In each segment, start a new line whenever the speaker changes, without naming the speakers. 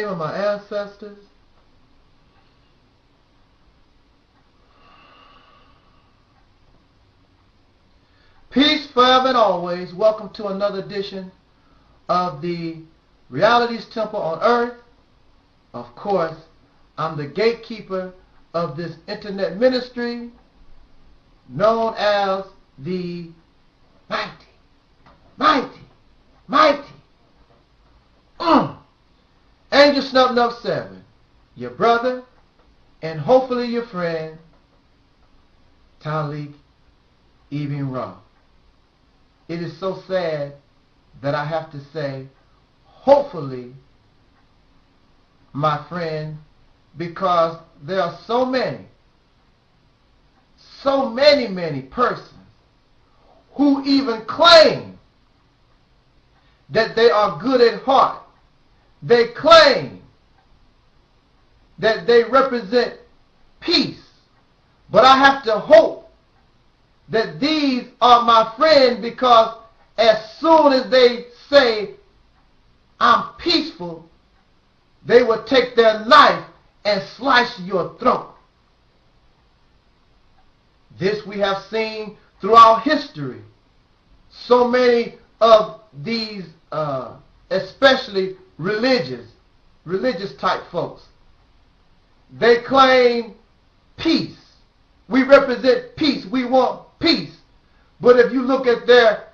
of my ancestors. Peace forever and always. Welcome to another edition of the Reality's Temple on Earth. Of course, I'm the gatekeeper of this internet ministry known as the mighty Angel Snuff 7, your brother and hopefully your friend, Taalik Ibn'rad. It is so sad that I have to say, hopefully, my friend, because there are so many persons who even claim that they are good at heart. They claim that they represent peace. But I have to hope that these are my friends, because as soon as they say, I'm peaceful, they will take their knife and slice your throat. This we have seen throughout history. So many of these, especially religious type folks, they claim peace. We represent peace. We want peace. But if you look at their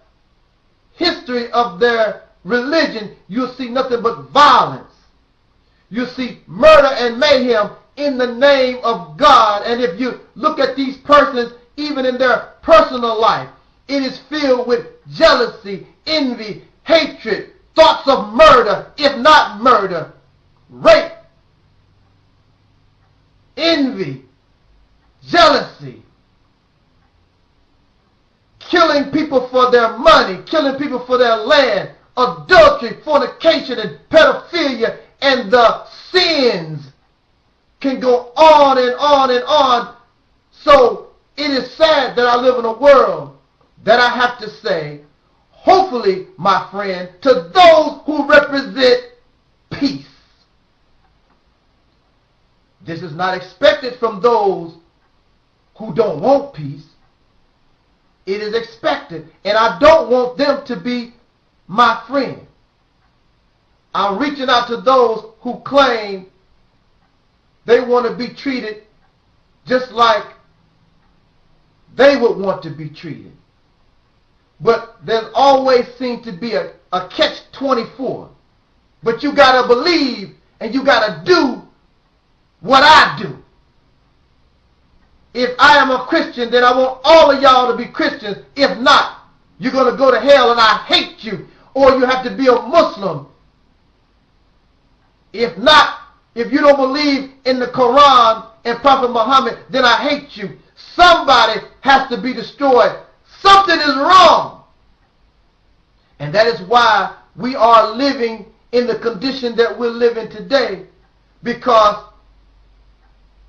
history of their religion, you'll see nothing but violence. You see murder and mayhem in the name of God. And if you look at these persons, even in their personal life, it is filled with jealousy, envy, hatred, thoughts of murder, if not murder, rape, envy, jealousy, killing people for their money, killing people for their land, adultery, fornication, and pedophilia, and the sins can go on and on and on. So it is sad that I live in a world that I have to say, hopefully, my friend, to those who represent peace. This is not expected from those who don't want peace. It is expected, and I don't want them to be my friend. I'm reaching out to those who claim they want to be treated just like they would want to be treated. But there's always seemed to be a catch-24. But you got to believe and you got to do what I do. If I am a Christian, then I want all of y'all to be Christians. If not, you're going to go to hell and I hate you. Or you have to be a Muslim. If not, if you don't believe in the Quran and Prophet Muhammad, then I hate you. Somebody has to be destroyed. Something is wrong. And that is why we are living in the condition that we're living today, because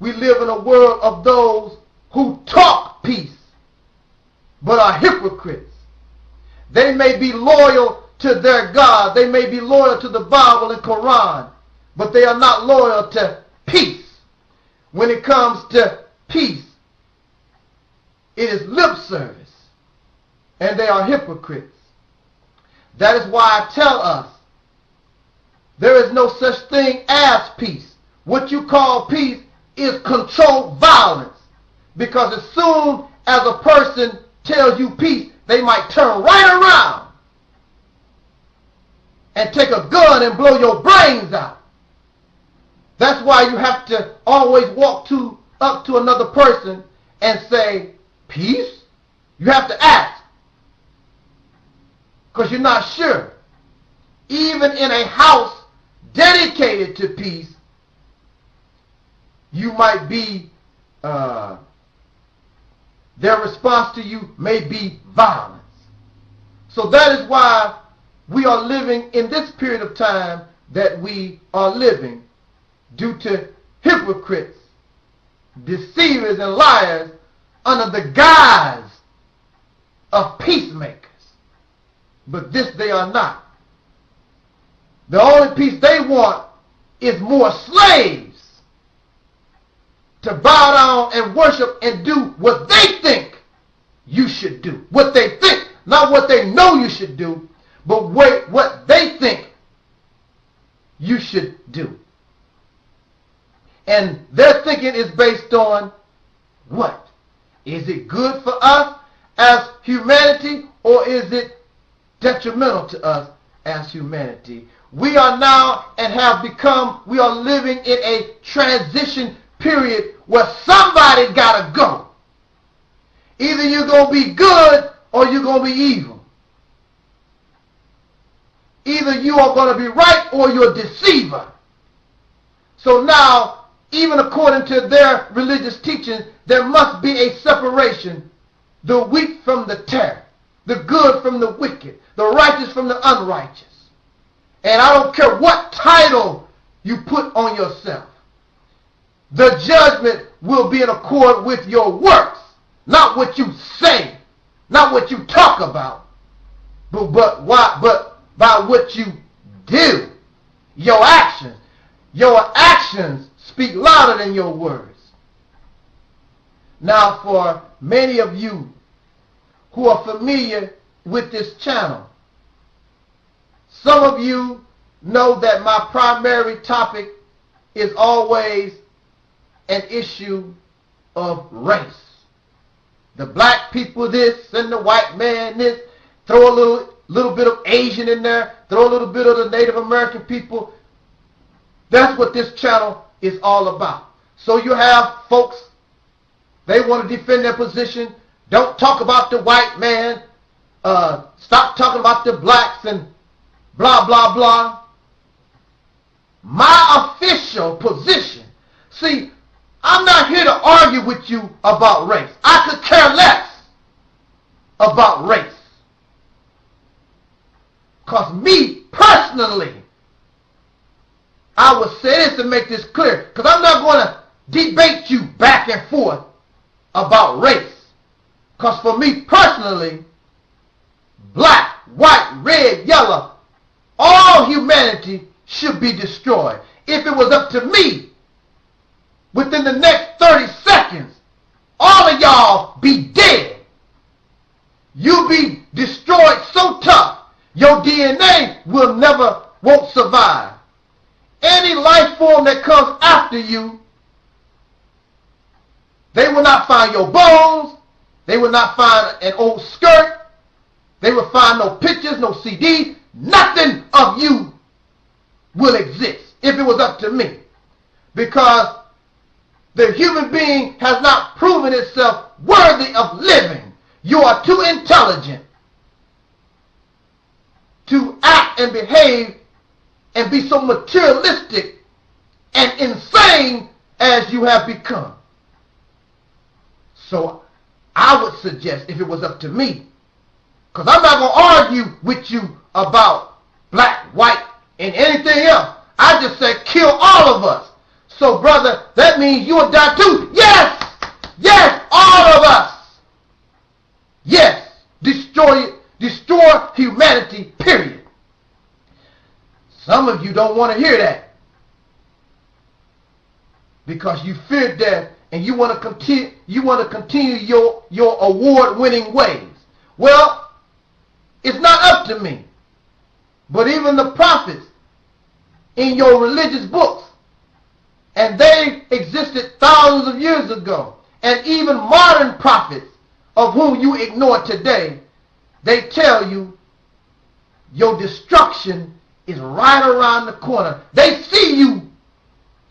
we live in a world of those who talk peace but are hypocrites. They may be loyal to their God. They may be loyal to the Bible and Quran, but they are not loyal to peace. When it comes to peace, it is lip service. And they are hypocrites. That is why I tell us, there is no such thing as peace. What you call peace is controlled violence. Because as soon as a person tells you peace, they might turn right around and take a gun and blow your brains out. That's why you have to always walk up to another person and say, peace? You have to ask, because you're not sure. Even in a house dedicated to peace, you might be, their response to you may be violence. So that is why we are living in this period of time that we are living, due to hypocrites, deceivers, and liars under the guise of peacemakers. But this they are not. The only peace they want is more slaves to bow down and worship and do what they think you should do. What they think, not what they know you should do, but what they think you should do. And their thinking is based on what? Is it good for us as humanity, or is it detrimental to us as humanity? We are now and have become, we are living in a transition period where somebody gotta go. Either you're going to be good or you're going to be evil. Either you are going to be right or you're a deceiver. So now, even according to their religious teaching, there must be a separation. The wheat from the tare, the good from the wicked, the righteous from the unrighteous. And I don't care what title you put on yourself. The judgment will be in accord with your works, not what you say, not what you talk about, but by what you do. Your actions. Your actions speak louder than your words. Now, for many of you who are familiar with this channel, some of you know that my primary topic is always an issue of race. The black people this and the white man this. Throw a little bit of Asian in there. Throw a little bit of the Native American people. That's what this channel is all about. So you have folks, they want to defend their position. Don't talk about the white man. Stop talking about the blacks and blah, blah, blah. My official position. See, I'm not here to argue with you about race. I could care less about race. Because me personally, I would say this to make this clear, because I'm not going to debate you back and forth about race. Because for me personally, black, white, red, yellow, all humanity should be destroyed. If it was up to me, within the next 30 seconds, all of y'all be dead. You'll be destroyed so tough, your DNA won't survive. Any life form that comes after you, they will not find your bones. They will not find an old skirt. They will find no pictures, no CDs. Nothing of you will exist if it was up to me. Because the human being has not proven itself worthy of living. You are too intelligent to act and behave and be so materialistic and insane as you have become. So I would suggest, if it was up to me, because I'm not going to argue with you about black, white, and anything else. I just said kill all of us. So brother, that means you will die too. Yes! Yes, all of us. Yes, destroy humanity, period. Some of you don't want to hear that because you fear death and you want to continue your award-winning ways. Well, it's not up to me. But even the prophets in your religious books, and they existed thousands of years ago, and even modern prophets of whom you ignore today, they tell you your destruction is right around the corner. They see you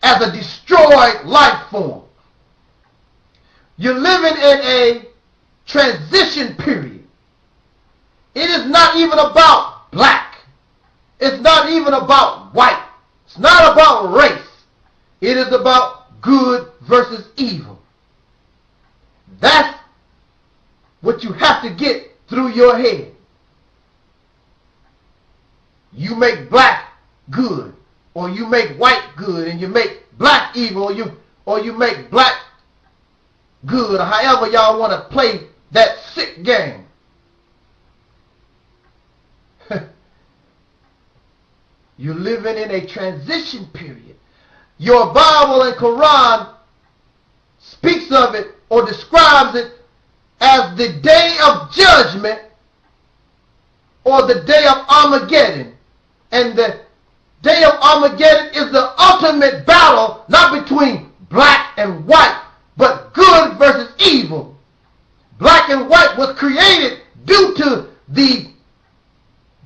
as a destroyed life form. You're living in a transition period. It is not even about black. It's not even about white. It's not about race. It is about good versus evil. That's what you have to get through your head. You make black good, or you make white good, and you make black evil, or you make black good, or however y'all want to play that sick game. You're living in a transition period. Your Bible and Quran speaks of it or describes it as the day of judgment or the day of Armageddon. And the day of Armageddon is the ultimate battle, not between black and white, but good versus evil. Black and white was created due to the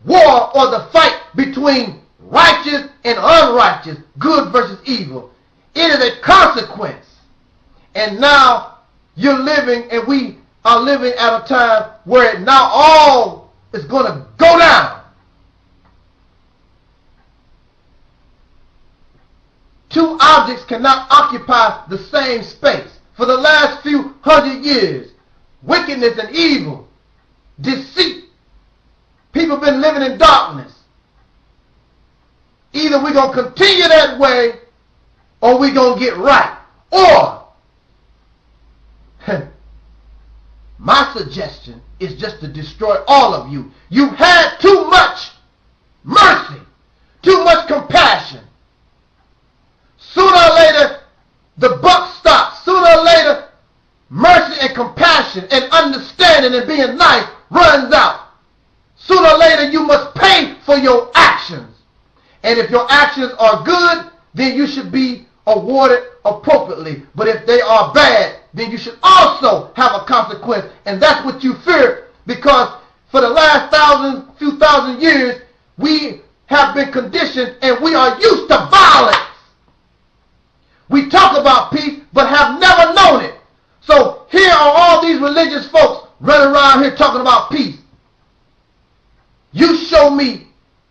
war or the fight between righteous and unrighteous, good versus evil. It is a consequence. And now you're living, and we are living at a time where now all is going to go down. Two objects cannot occupy the same space. For the last few hundred years, wickedness and evil, deceit, people have been living in darkness. Either we're going to continue that way or we're going to get right. Or, my suggestion is just to destroy all of you. You've had too much mercy, too much compassion. Sooner or later, the buck stops. Sooner or later, mercy and compassion and understanding and being nice runs out. Sooner or later, you must pay for your actions. And if your actions are good, then you should be awarded appropriately. But if they are bad, then you should also have a consequence. And that's what you fear, because for the last few thousand years, we have been conditioned and we are used to violence. We talk about peace, but have never known it. So here are all these religious folks running around here talking about peace. You show me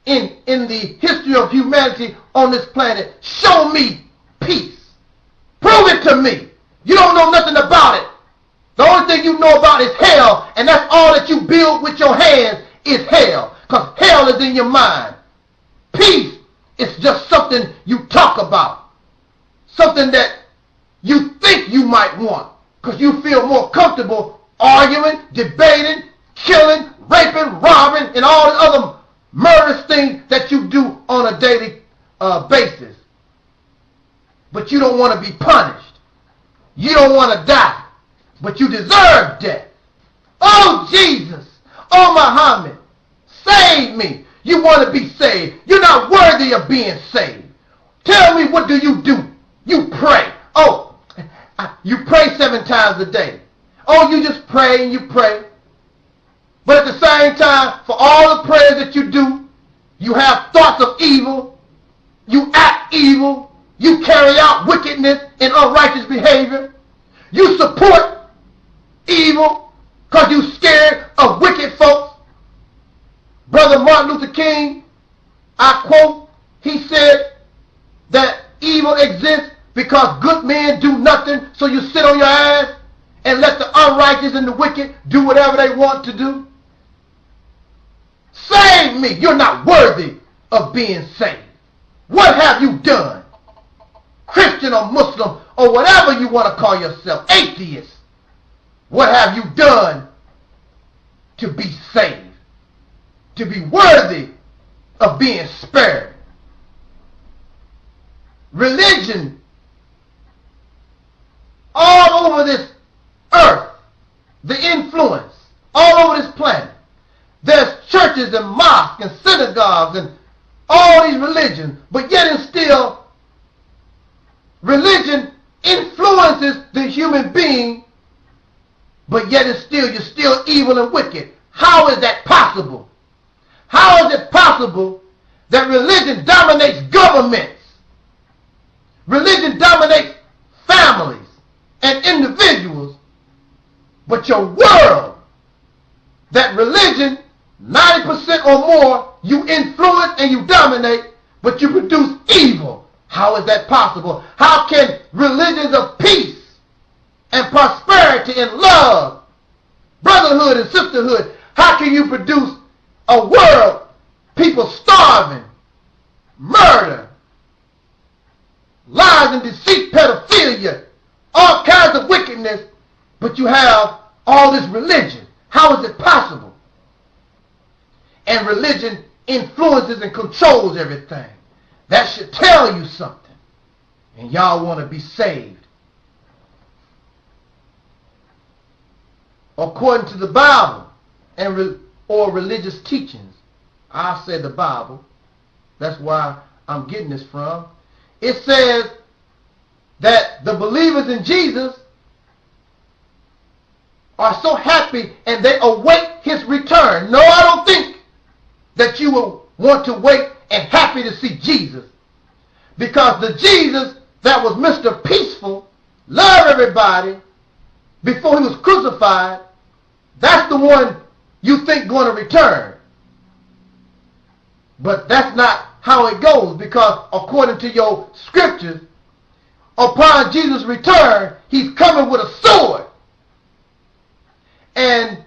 in the history of humanity on this planet, show me peace. Prove it to me. You don't know nothing about it. The only thing you know about is hell, and that's all that you build with your hands is hell, because hell is in your mind. Peace is just something you talk about. Something that you think you might want, because you feel more comfortable arguing, debating, killing, raping, robbing, and all the other murderous things that you do on a daily basis. But you don't want to be punished. You don't want to die, but you deserve death. Oh, Jesus. Oh, Muhammad. Save me. You want to be saved. You're not worthy of being saved. Tell me, what do? You pray. Oh, you pray 7 times a day. Oh, you just pray and you pray. But at the same time, for all the prayers that you do, you have thoughts of evil. You act evil. You carry out wickedness and unrighteous behavior. You support evil because you're scared of wicked folks. Brother Martin Luther King, I quote, he said that evil exists because good men do nothing, so you sit on your ass and let the unrighteous and the wicked do whatever they want to do. Save me. You're not worthy of being saved. What have you done? Christian or Muslim or whatever you want to call yourself, atheist. What have you done to be saved? To be worthy of being spared? Religion all over this earth, the influence all over this planet. There's churches and mosques and synagogues and all these religions, but yet and still, religion influences the human being, but yet and still, you're still evil and wicked. How is that possible? How is it possible that religion dominates governments? Religion dominates families and individuals, but your world, that religion, 90% or more, you influence and you dominate, but you produce evil. How is that possible? How can religions of peace and prosperity and love, brotherhood and sisterhood, how can you produce a world, people starving, murder, lies and deceit, pedophilia, all kinds of wickedness, but you have all this religion? How is it possible? And religion influences and controls everything. That should tell you something. And y'all want to be saved. According to the Bible or religious teachings, I said the Bible. That's why I'm getting this from. It says that the believers in Jesus are so happy and they await his return. No, I don't think that you will want to wait and happy to see Jesus. Because the Jesus that was Mr. Peaceful, loved everybody before he was crucified, that's the one you think going to return. But that's not how it goes, because according to your scriptures, upon Jesus' return, he's coming with a sword. And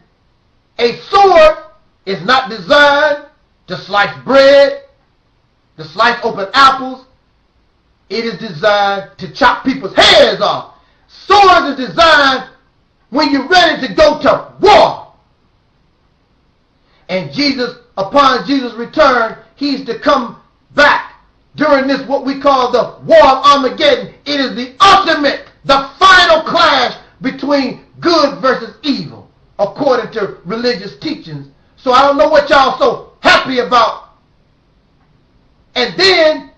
a sword is not designed to slice bread, to slice open apples. It is designed to chop people's heads off. Swords is designed when you're ready to go to war. And Jesus, upon Jesus' return, he's to come back during this, what we call the War of Armageddon. It is the ultimate, the final clash between good versus evil, according to religious teachings. So I don't know what y'all so happy about. And then,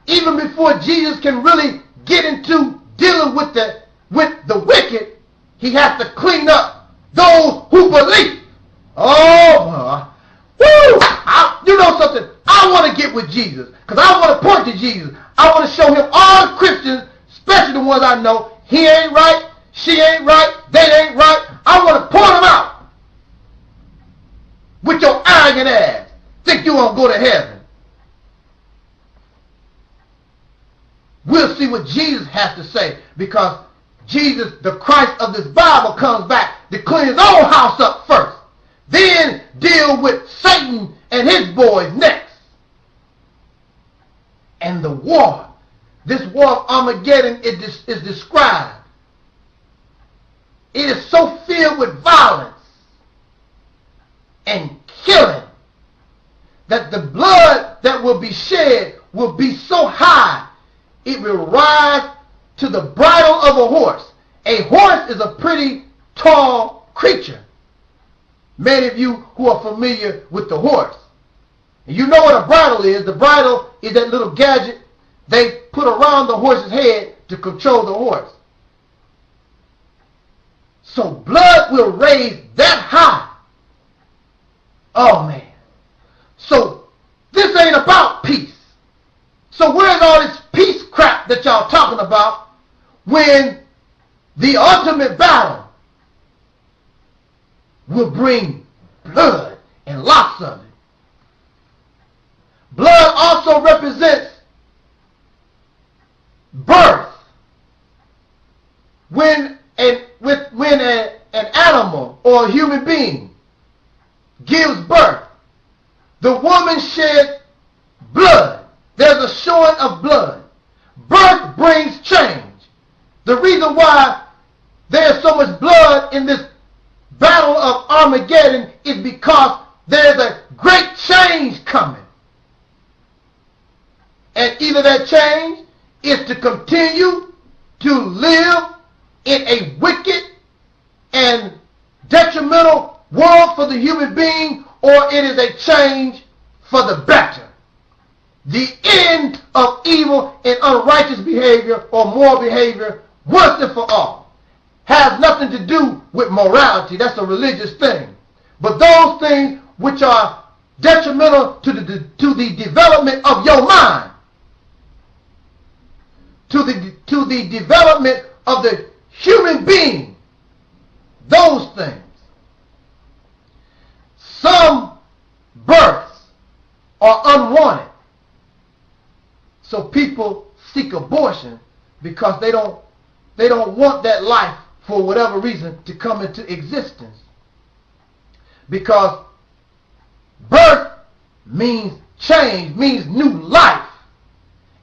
even before Jesus can really get into dealing with the wicked, he has to clean up those who believe. Oh, you know something? I want to get with Jesus, because I want to point to Jesus. I want to show him all the Christians, especially the ones I know, he ain't right, she ain't right, they ain't right. I want to point them out with your arrogant ass. Think you won't go to heaven. We'll see what Jesus has to say, because Jesus, the Christ of this Bible, comes back to clean his own house up first. Then deal with Satan and his boys next. And the war, this war of Armageddon is described. It is so filled with violence and killing that the blood that will be shed will be so high it will rise to the bridle of a horse. A horse is a pretty tall creature. Many of you who are familiar with the horse, and you know what a bridle is. The bridle is that little gadget they put around the horse's head to control the horse. So blood will raise that high. Oh man. So this ain't about peace. So where's all this peace crap that y'all talking about when the ultimate battle will bring blood and lots of it? Blood also represents birth. When an animal or a human being gives birth, the woman sheds blood. There's a showing of blood. Birth brings change. The reason why there's so much blood in this battle of Armageddon is because there's a great change coming. And either that change is to continue to live in a wicked and detrimental world for the human being, or it is a change for the better. The end of evil and unrighteous behavior or moral behavior once and for all has nothing to do with morality. That's a religious thing. But those things which are detrimental to the development of your mind, to the development of the human being, those things. Some births are unwanted. So people seek abortion because they don't want that life for whatever reason to come into existence. Because birth means change, means new life.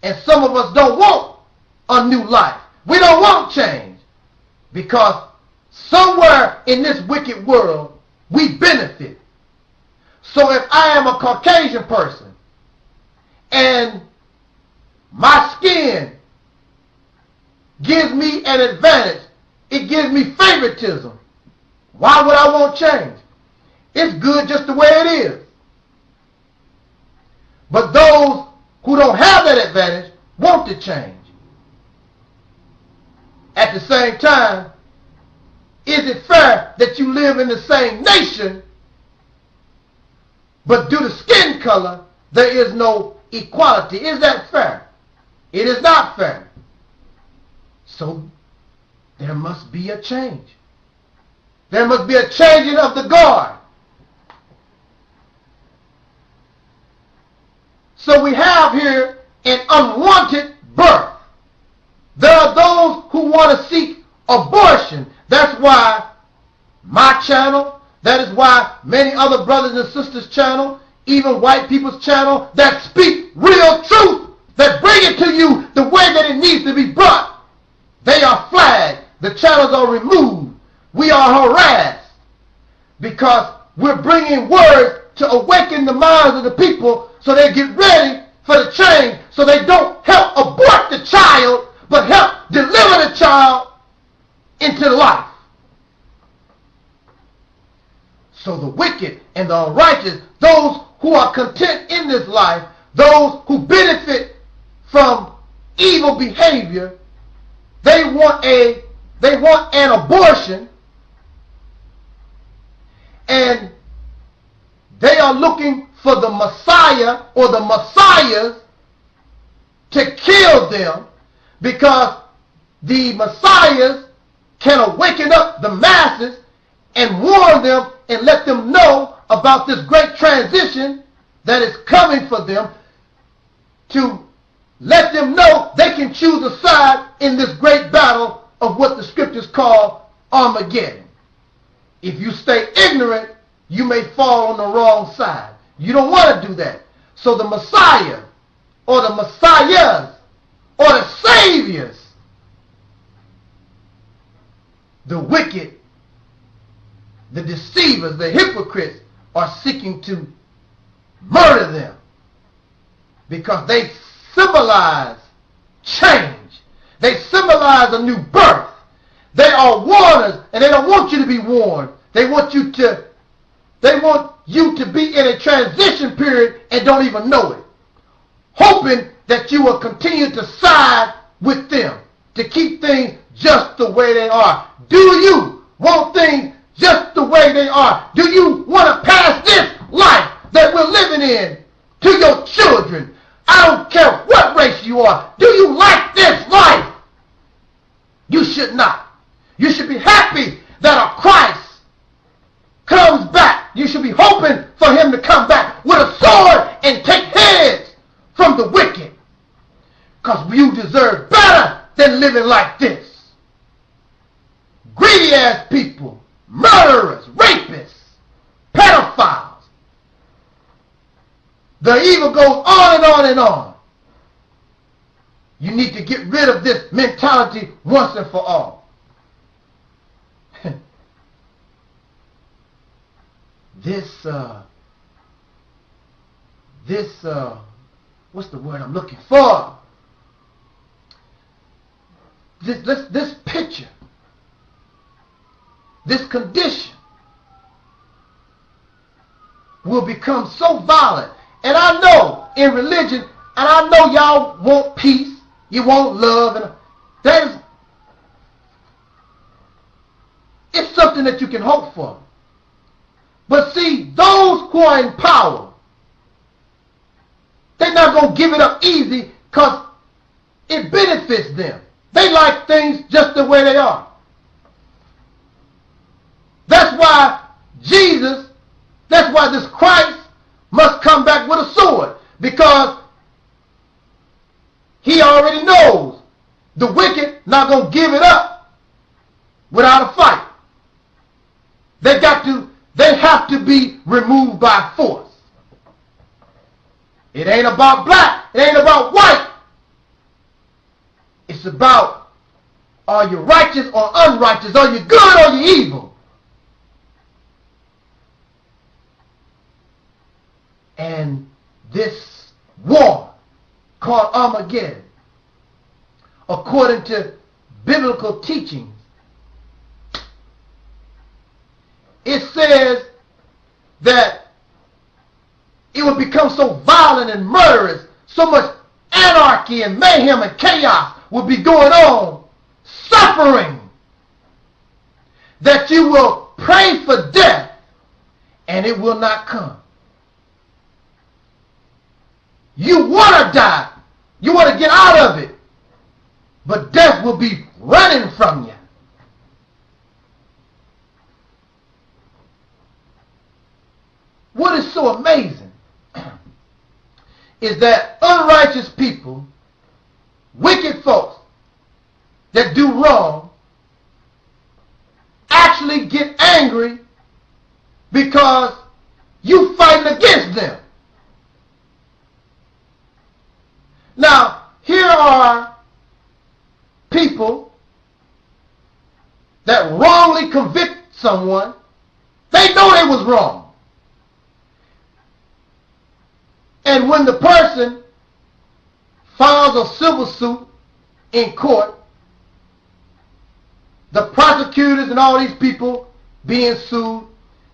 And some of us don't want a new life. We don't want change. Because somewhere in this wicked world, we benefit. So if I am a Caucasian person and my skin gives me an advantage, it gives me favoritism, why would I want change? It's good just the way it is. But those who don't have that advantage want to change. At the same time, is it fair that you live in the same nation, but due to skin color, there is no equality? Is that fair? It is not fair. So there must be a change. There must be a changing of the guard. So we have here an unwanted birth. There are those who want to seek abortion. That's why my channel, that is why many other brothers and sisters' channel, even white people's channel, that speak real truth, that bring it to you the way that it needs to be brought, they are flagged. The channels are removed. We are harassed because we're bringing words to awaken the minds of the people so they get ready for the change, so they don't help abort the child, but help deliver the child into life. So the wicked and the unrighteous, those who are content in this life, those who benefit from evil behavior, they want an abortion, and they are looking for the Messiah or the Messiahs to kill them, because the Messiahs can awaken up the masses and warn them and let them know about this great transition that is coming for them, to let them know they can choose a side in this great battle of what the scriptures call Armageddon. If you stay ignorant, you may fall on the wrong side. You don't want to do that. So the Messiah or the Messiahs or the Saviors, the wicked, the deceivers, the hypocrites, are seeking to murder them because they symbolize change. They symbolize a new birth. They are warners, and they don't want you to be warned. They want you to be in a transition period and don't even know it, hoping that you will continue to side with them to keep things just the way they are. Do you want things just the way they are? Do you want to pass this life that we're living in to your children? I don't care what race you are. Do you like this life? You should not. You should be happy that a Christ comes back. You should be hoping for him to come back with a sword and take heads from the wicked, because you deserve better than living like this. Greedy ass people, murderers, rapists, pedophiles. The evil goes on and on and on. You need to get rid of this mentality once and for all. What's the word I'm looking for? This picture, this condition will become so violent. And I know in religion, and I know y'all want peace, you want love, and it's something that you can hope for. But see, those who are in power, they're not going to give it up easy because it benefits them. They like things just the way they are. That's why this Christ must come back with a sword, because he already knows the wicked not going to give it up without a fight. They have to be removed by force. It ain't about black. It ain't about white. It's about, are you righteous or unrighteous? Are you good or you evil? And this war called Armageddon, according to biblical teachings, it says that it would become so violent and murderous, so much anarchy and mayhem and chaos would be going on, suffering, that you will pray for death and it will not come. You want to die. You want to get out of it. But death will be running from you. What is so amazing is that unrighteous people, wicked folks that do wrong, actually get angry because you fighting against them. Now, here are people that wrongly convict someone. They know they was wrong. And when the person files a civil suit in court, the prosecutors and all these people being sued,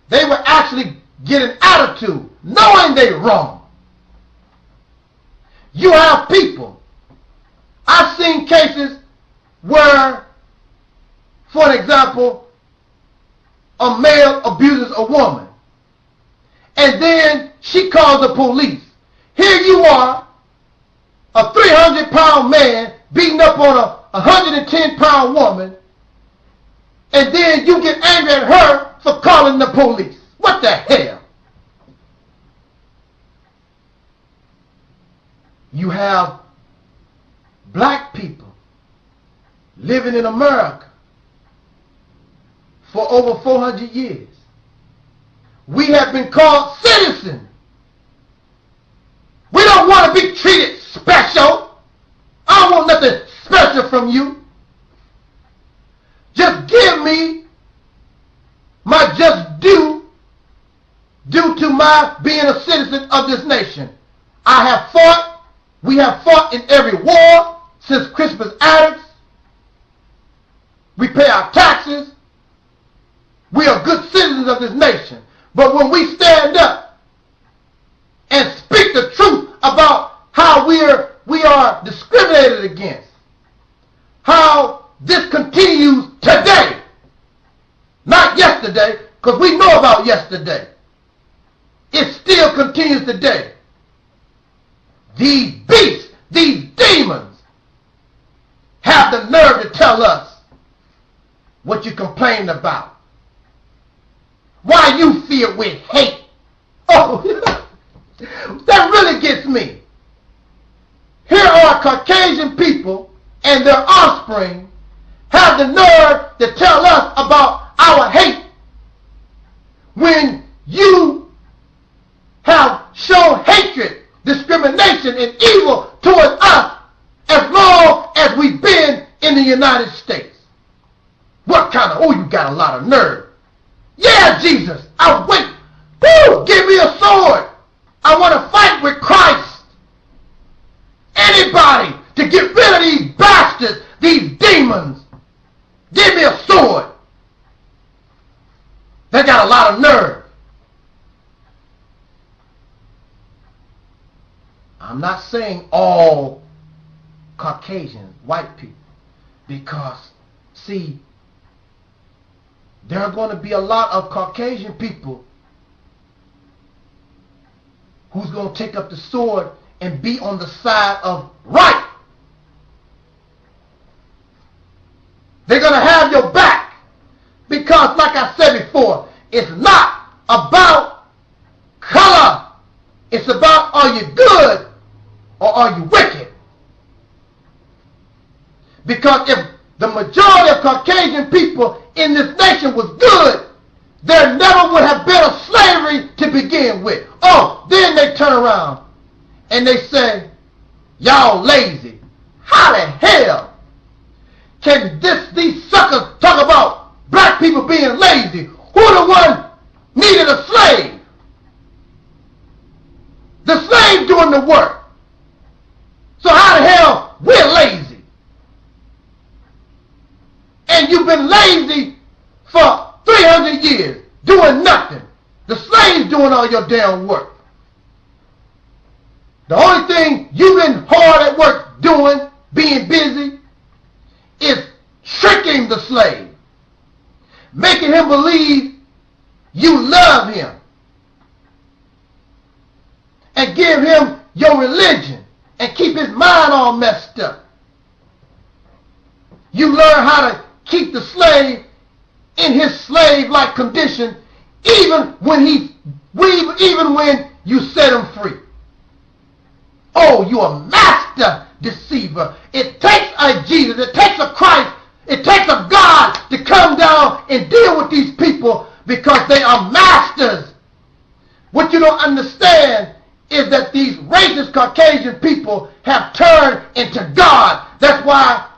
they would actually get an attitude, knowing they're wrong. You have people. I've seen cases where, for an example, a male abuses a woman, and then she calls the police. Here you are, a 300-pound man beating up on a 110-pound woman, and then you get angry at her for calling the police. What the hell? You have black people living in America for over 400 years. We have been called citizens. We don't want to be treated special. I don't want nothing special from you. Just give me my just due to my being a citizen of this nation. We have fought in every war since Crispus Attucks. We pay our taxes. We are good citizens of this nation. But when we stand up and speak the truth about how we are discriminated against, how this continues today, not yesterday, because we know about yesterday. It still continues today. These beasts, these demons, have the nerve to tell us what you complained about. Why you filled with hate. Oh, that really gets me. Here are Caucasian people and their offspring have the nerve to tell us about our hate when you have shown hatred, discrimination, and evil towards us as long as we've been in the United States. What kind of, oh, you got a lot of nerve. Yeah, Jesus, I'll wait. Woo, give me a sword. I want to fight with Christ. Anybody to get rid of these bastards, these demons. Give me a sword. They got a lot of nerve. I'm not saying all Caucasians, white people, because, see, there are going to be a lot of Caucasian people who's going to take up the sword and be on the side of right. They're going to have your back because, like I said before, it's not about color. It's about, are you good or are you wicked? Because if the majority of Caucasian people in this nation was good, there never would have been a slavery to begin with. Oh, then they turn around and they say, y'all lazy. How the hell can these suckers talk about black people being lazy? Who the one needed a slave? doing the work. So how the hell we're lazy? And you've been lazy for 300 years, doing nothing. The slaves doing all your damn work. The only thing you've been hard at work doing, being busy, is tricking the slave, making him believe you love him, and give him your religion and keep his mind all messed up. You learn how to keep the slave in his slave-like condition even when you set him free. Oh, you're a master deceiver. It takes a Jesus, it takes a Christ, it takes a God to come down and deal with these people because they are masters. What you don't understand is that these racist Caucasian people have turned into God. That's why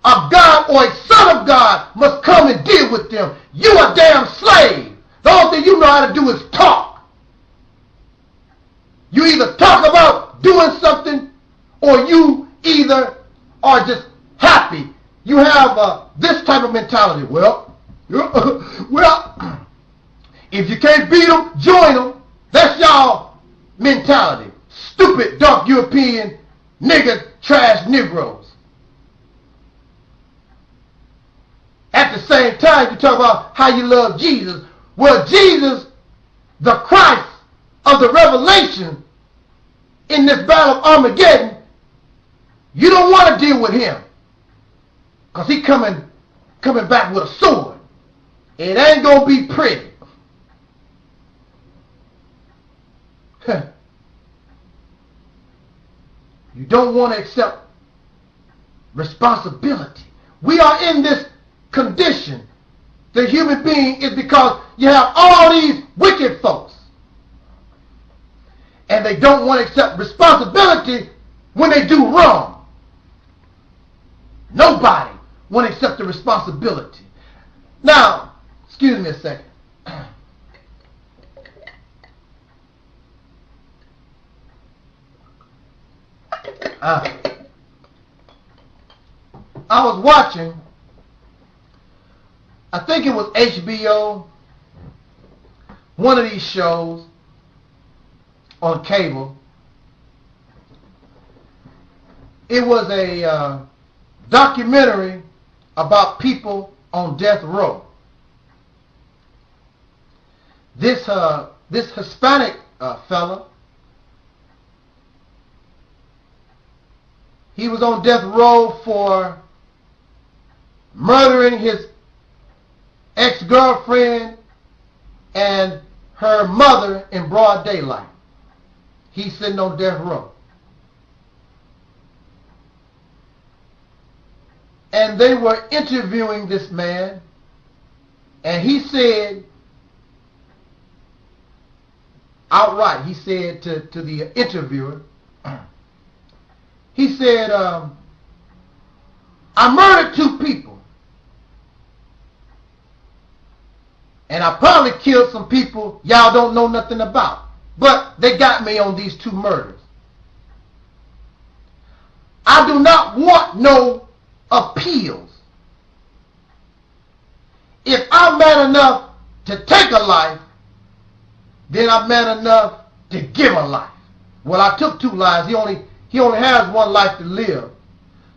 a God or a son of God must come and deal with them. You a damn slave. The only thing you know how to do is talk. You either talk about doing something or you either are just happy. You have this type of mentality. Well, if you can't beat them, join them. That's y'all mentality. Stupid, dark European, nigger, trash Negroes. At the same time, you talk about how you love Jesus. Well, Jesus, the Christ of the Revelation in this battle of Armageddon, you don't want to deal with him because he coming back with a sword. It ain't going to be pretty. You don't want to accept responsibility. We are in this condition, the human being, is because you have all these wicked folks. And they don't want to accept responsibility when they do wrong. Nobody want to accept the responsibility. Now, excuse me a second. I was watching, I think it was HBO, one of these shows on cable. It was a documentary about people on death row. This Hispanic fella, he was on death row for murdering his ex-girlfriend and her mother in broad daylight. He's sitting on death row. And they were interviewing this man, and he said outright, he said to the interviewer, he said, I murdered 2 people. And I probably killed some people y'all don't know nothing about. But they got me on these 2 murders. I do not want no appeals. If I'm man enough to take a life, then I'm man enough to give a life. Well, I took 2 lives. He only has 1 life to live.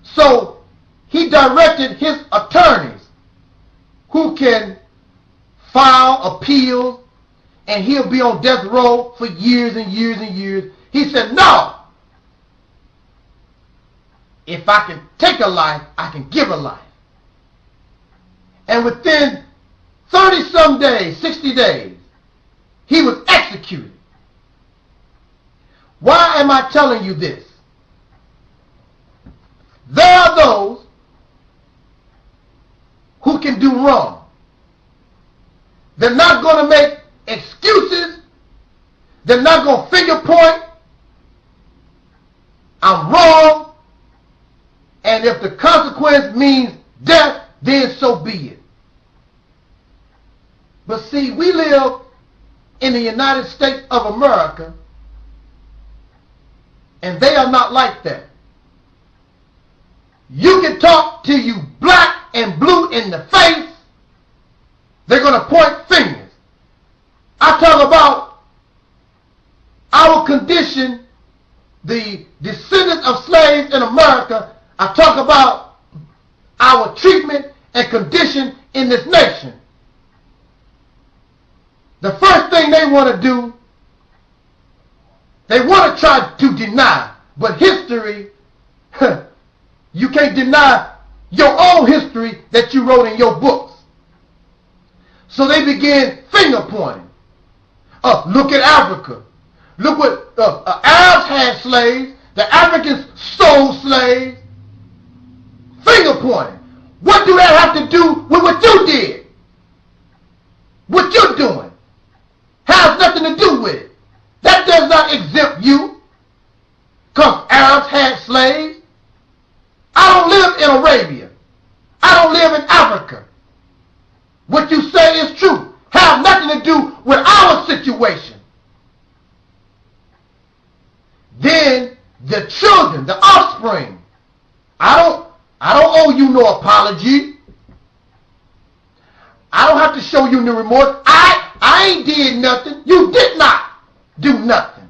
So he directed his attorneys, who can file appeals, and he'll be on death row for years and years and years. He said, no. If I can take a life, I can give a life. And within 30-some days, 60 days, he was executed. Why am I telling you this? There are those who can do wrong. They're not going to make excuses. They're not going to finger point. I'm wrong. And if the consequence means death, then so be it. But see, we live in the United States of America And they are not like that. You can talk to you black and blue in the face. They're going to point fingers. I talk about our condition, the descendants of slaves in America. I talk about our treatment and condition in this nation. The first thing they want to do, they want to try to deny. But history, you can't deny your own history that you wrote in your books. So they began finger pointing. Look at Africa. Look what Arabs had slaves. The Africans sold slaves. Finger pointing. What do that have to do with what you did? What you're doing has nothing to do with it. That does not exempt you. Because Arabs had slaves. I don't live in Arabia. I don't live in Africa. What you say is true. Have nothing to do with our situation. Then the children, the offspring. I don't owe you no apology. I don't have to show you no remorse. I ain't did nothing. You did not do nothing.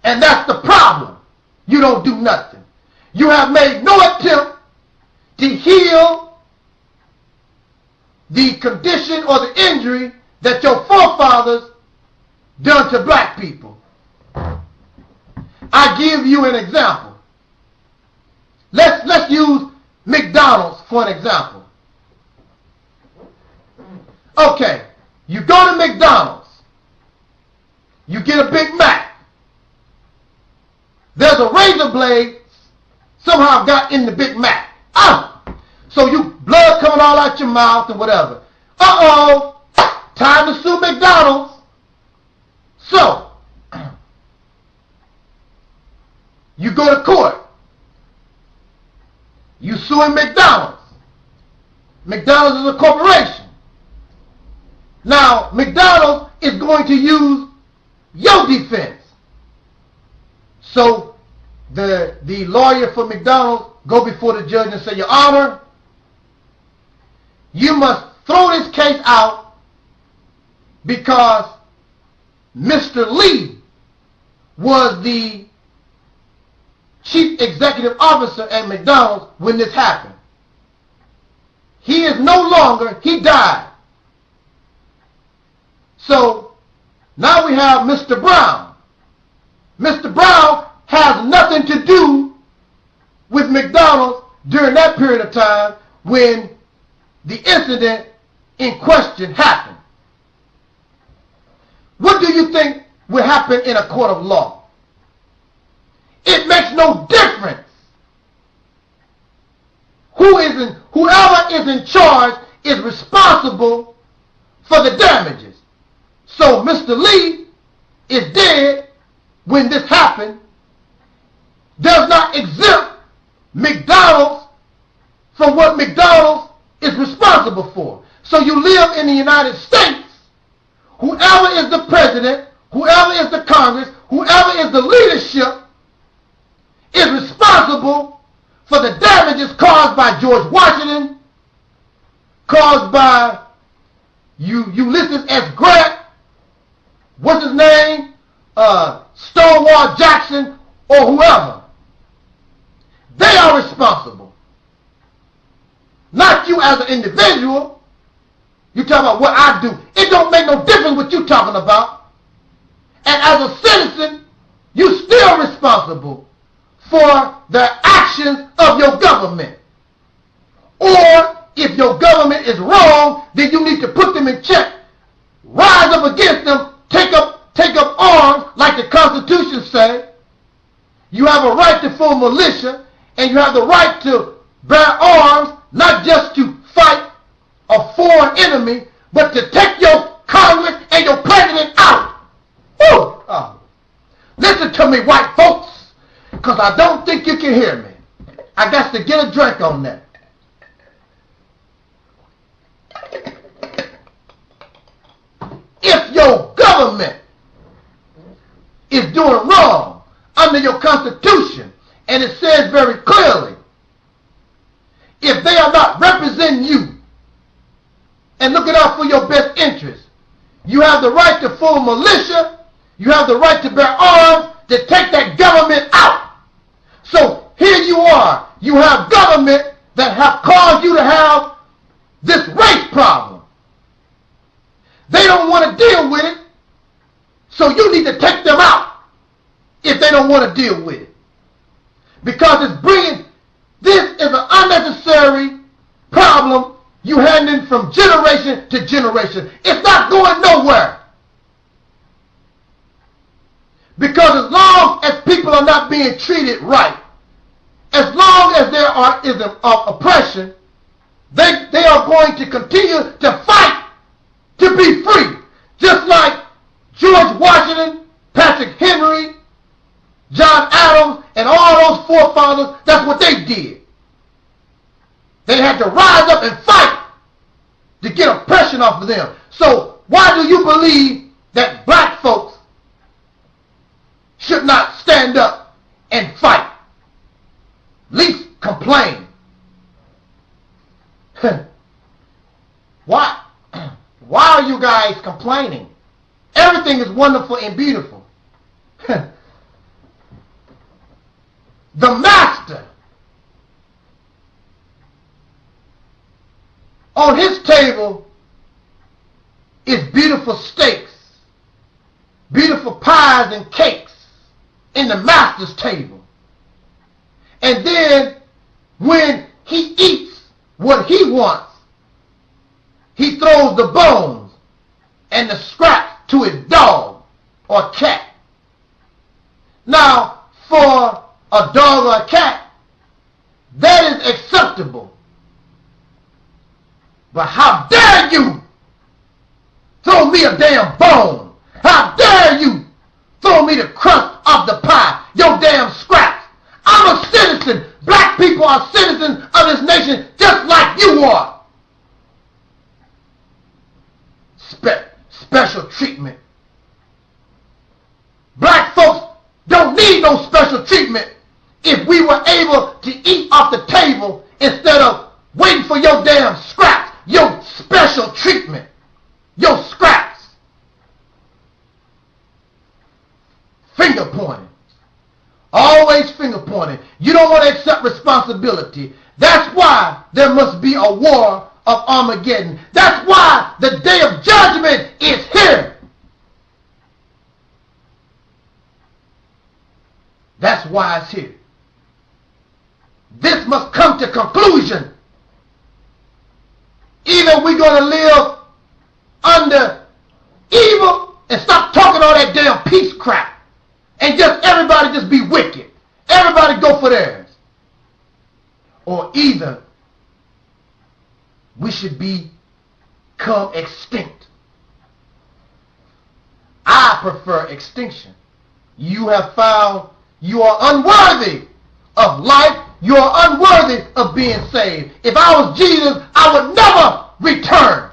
And that's the problem. You don't do nothing. You have made no attempt to heal the condition or the injury that your forefathers done to black people. I give you an example. Let's use McDonald's for an example. Okay, you go to McDonald's. You get a Big Mac. There's a razor blade somehow got in the Big Mac. So you blood coming all out your mouth and whatever. Time to sue McDonald's. So you go to court. You suing McDonald's. McDonald's is a corporation. Now, McDonald's is going to use your defense. So the lawyer for McDonald's go before the judge and say, Your Honor, you must throw this case out because Mr. Lee was the chief executive officer at McDonald's when this happened. He is no longer, he died. So now we have Mr. Brown. Mr. Brown has nothing to do with McDonald's during that period of time when the incident in question happened. What do you think will happen in a court of law? It makes no difference. Whoever is in charge is responsible for the damages. So Mr. Lee is dead when this happened, does not exempt McDonald's from what McDonald's is responsible for. So you live in the United States, whoever is the president, whoever is the Congress, whoever is the leadership is responsible for the damages caused by George Washington, caused by Ulysses S. Grant, what's his name, Stonewall Jackson, or whoever. They are responsible. Not you as an individual. You talking about what I do. It don't make no difference what you talking about. And as a citizen, you still responsible for the actions of your government. Or if your government is wrong, then you need to put them in check. Rise up against them, take up arms like the Constitution says. You have a right to form militia, and you have the right to bear arms, not just to fight a foreign enemy, but to take your Congress and your president out. Woo! Oh. Listen to me, white folks, because I don't think you can hear me. I got to get a drink on that. If your government is doing wrong under your Constitution. And it says very clearly, if they are not representing you and looking out for your best interest, you have the right to form a militia, you have the right to bear arms to take that government out. So here you are, you have government that have caused you to have this race problem. They don't want to deal with it, so you need to take them out if they don't want to deal with it. Because it's bringing, this is an unnecessary problem you handing from generation to generation. It's not going nowhere. Because as long as people are not being treated right, as long as there is oppression, they are going to continue to fight to be free. Just like George Washington, Patrick Henry, John Adams, and all those forefathers, that's what they did. They had to rise up and fight to get oppression off of them. So why do you believe that black folks should not stand up and fight? At least complain. Why are you guys complaining? Everything is wonderful and beautiful. The master, on his table is beautiful steaks, beautiful pies and cakes in the master's table. And then when he eats what he wants, he throws the bones and the scraps to his dog or cat. Now, for a dog or a cat, that is acceptable. But how dare you throw me a damn bone? How dare you throw me the crust off the pie, your damn scraps? I'm a citizen. Black people are citizens of this nation just like you are. Special treatment. Black folks don't need no special treatment if we were able to eat off the table instead of waiting for your damn scraps, your special treatment, your scraps. Finger pointing. Always finger pointing. You don't want to accept responsibility. That's why there must be a war of Armageddon. That's why the day of judgment is here. That's why it's here. This must come to conclusion. Either we're going to live under evil and stop talking all that damn peace crap and just everybody just be wicked. Everybody go for theirs. Or either we should become extinct. I prefer extinction. You have found you are unworthy of life. You are unworthy of being saved. If I was Jesus, I would never return.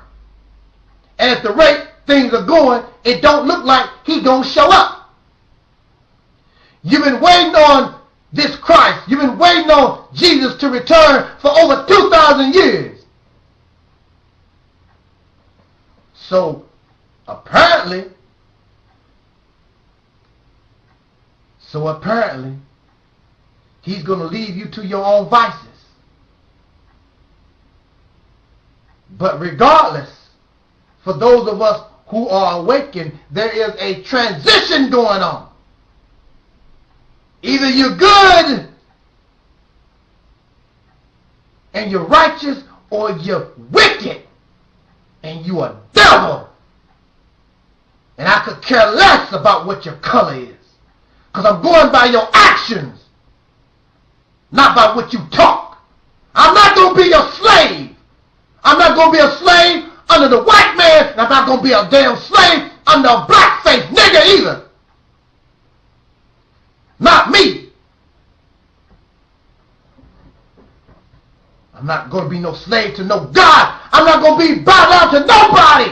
And at the rate things are going, it don't look like he's going to show up. You've been waiting on this Christ. You've been waiting on Jesus to return for over 2,000 years. So, apparently, he's going to leave you to your own vices. But regardless, for those of us who are awakened, there is a transition going on. Either you're good and you're righteous, or you're wicked and you are devil. And I could care less about what your color is, because I'm going by your actions, not by what you talk. I'm not going to be your slave. I'm not going to be a slave under the white man, and I'm not going to be a damn slave under a black-faced nigga either. Not me. I'm not going to be no slave to no God. I'm not going to be bowed down to nobody.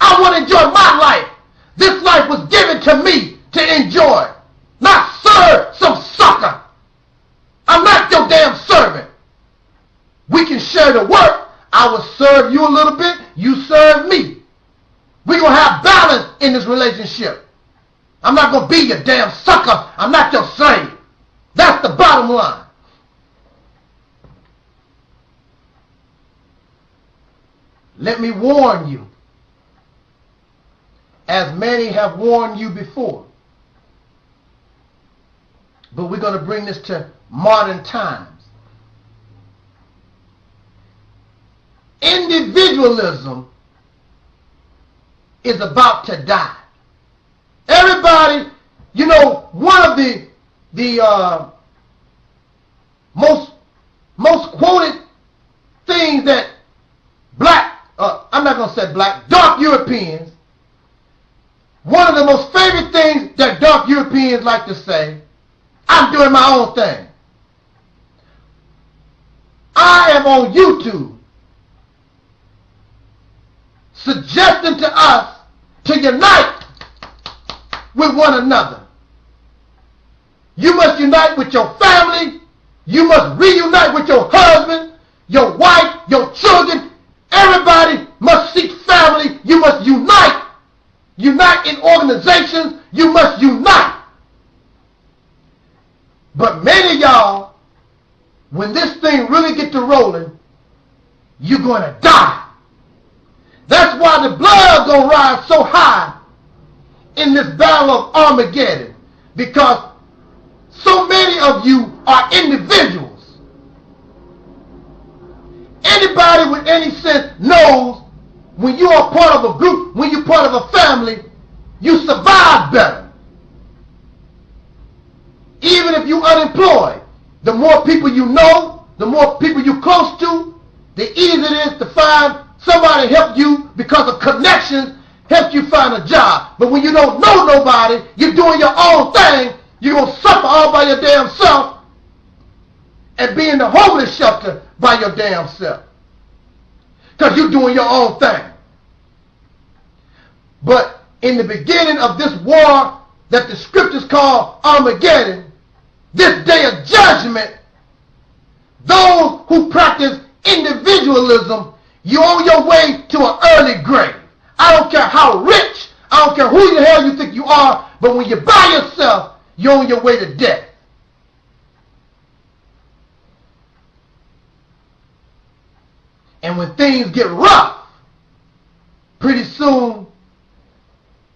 I want to enjoy my life. This life was given to me to enjoy. serve you a little bit, you serve me. We're going to have balance in this relationship. I'm not going to be your damn sucker. I'm not your slave. That's the bottom line. Let me warn you, as many have warned you before. But we're going to bring this to modern times. Individualism is about to die. Everybody, you know, one of the most quoted things that I'm not going to say black, dark Europeans, one of the most favorite things that dark Europeans like to say, I'm doing my own thing. I am on YouTube suggesting to us to unite with one another. You must unite with your family. You must reunite with your husband, your wife, your children. Everybody must seek family. You must unite. Unite in organizations. You must unite. But many of y'all, when this thing really gets to rolling, you're going to die. That's why the blood going to rise so high in this battle of Armageddon. Because so many of you are individuals. Anybody with any sense knows when you are part of a group, when you're part of a family, you survive better. Even if you're unemployed, the more people you know, the more people you're close to, the easier it is to find somebody help you because of connections, help you find a job. But when you don't know nobody, you're doing your own thing, you're going to suffer all by your damn self and be in the homeless shelter by your damn self. Because you're doing your own thing. But in the beginning of this war that the scriptures call Armageddon, this day of judgment, those who practice individualism, you're on your way to an early grave. I don't care how rich, I don't care who the hell you think you are, but when you're by yourself, you're on your way to death. And when things get rough, pretty soon,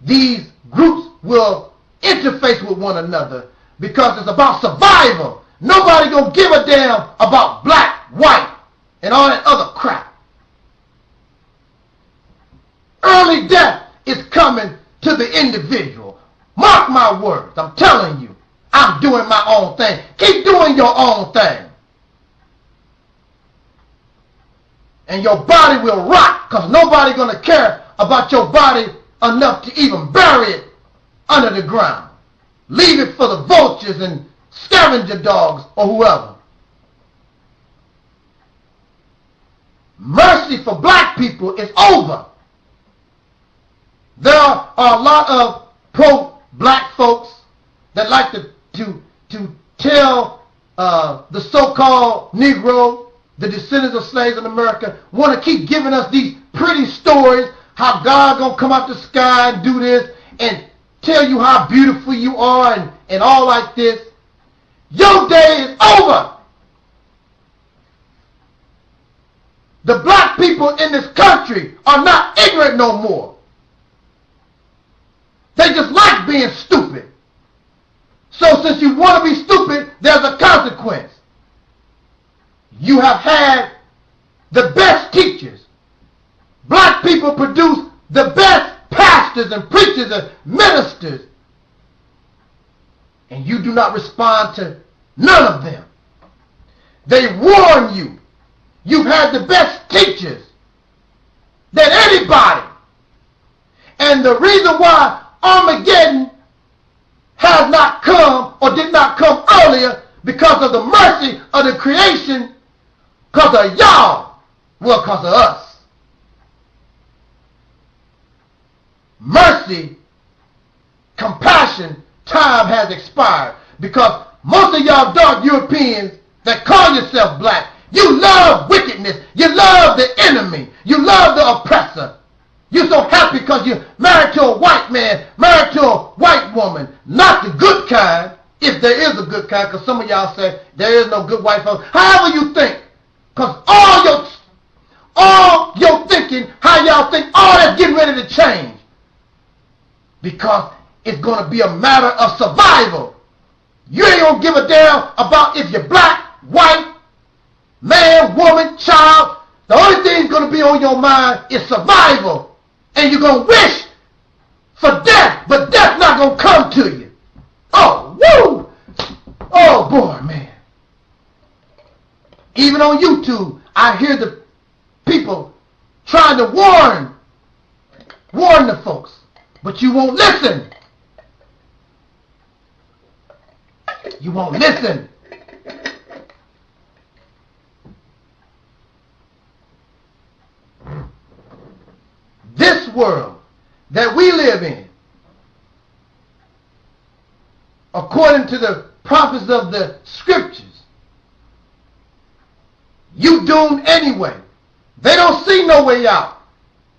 these groups will interface with one another because it's about survival. Nobody gonna give a damn about black, white, and all that other crap. Early death is coming to the individual. Mark my words. I'm telling you, I'm doing my own thing. Keep doing your own thing. And your body will rot because nobody's going to care about your body enough to even bury it under the ground. Leave it for the vultures and scavenger dogs or whoever. Mercy for black people is over. There are a lot of pro-black folks that like to tell the so-called Negro, the descendants of slaves in America, want to keep giving us these pretty stories, how God gonna come out the sky and do this, and tell you how beautiful you are and all like this. Your day is over. The black people in this country are not ignorant no more. They just like being stupid. So since you want to be stupid, there's a consequence. You have had the best teachers. Black people produce the best pastors and preachers and ministers. And you do not respond to none of them. They warn you. You've had the best teachers than anybody. And the reason why Armageddon has not come or did not come earlier because of the mercy of the creation, because of y'all, well, because of us. Mercy, compassion, time has expired because most of y'all dark Europeans that call yourself black, you love wickedness. wickedness. You love the enemy. You love the oppressor. You're so happy because you're married to a white man, married to a white woman. Not the good kind, if there is a good kind, because some of y'all say there is no good white folks. However you think, because all your thinking, how y'all think, all that's getting ready to change. Because it's going to be a matter of survival. You ain't going to give a damn about if you're black, white, man, woman, child. The only thing that's going to be on your mind is survival. And you're going to wish for death, but death not going to come to you. Oh, woo! Oh, boy, man. Even on YouTube, I hear the people trying to warn the folks. But you won't listen. You won't listen. This world that we live in, according to the prophets of the scriptures, you doomed anyway. They don't see no way out.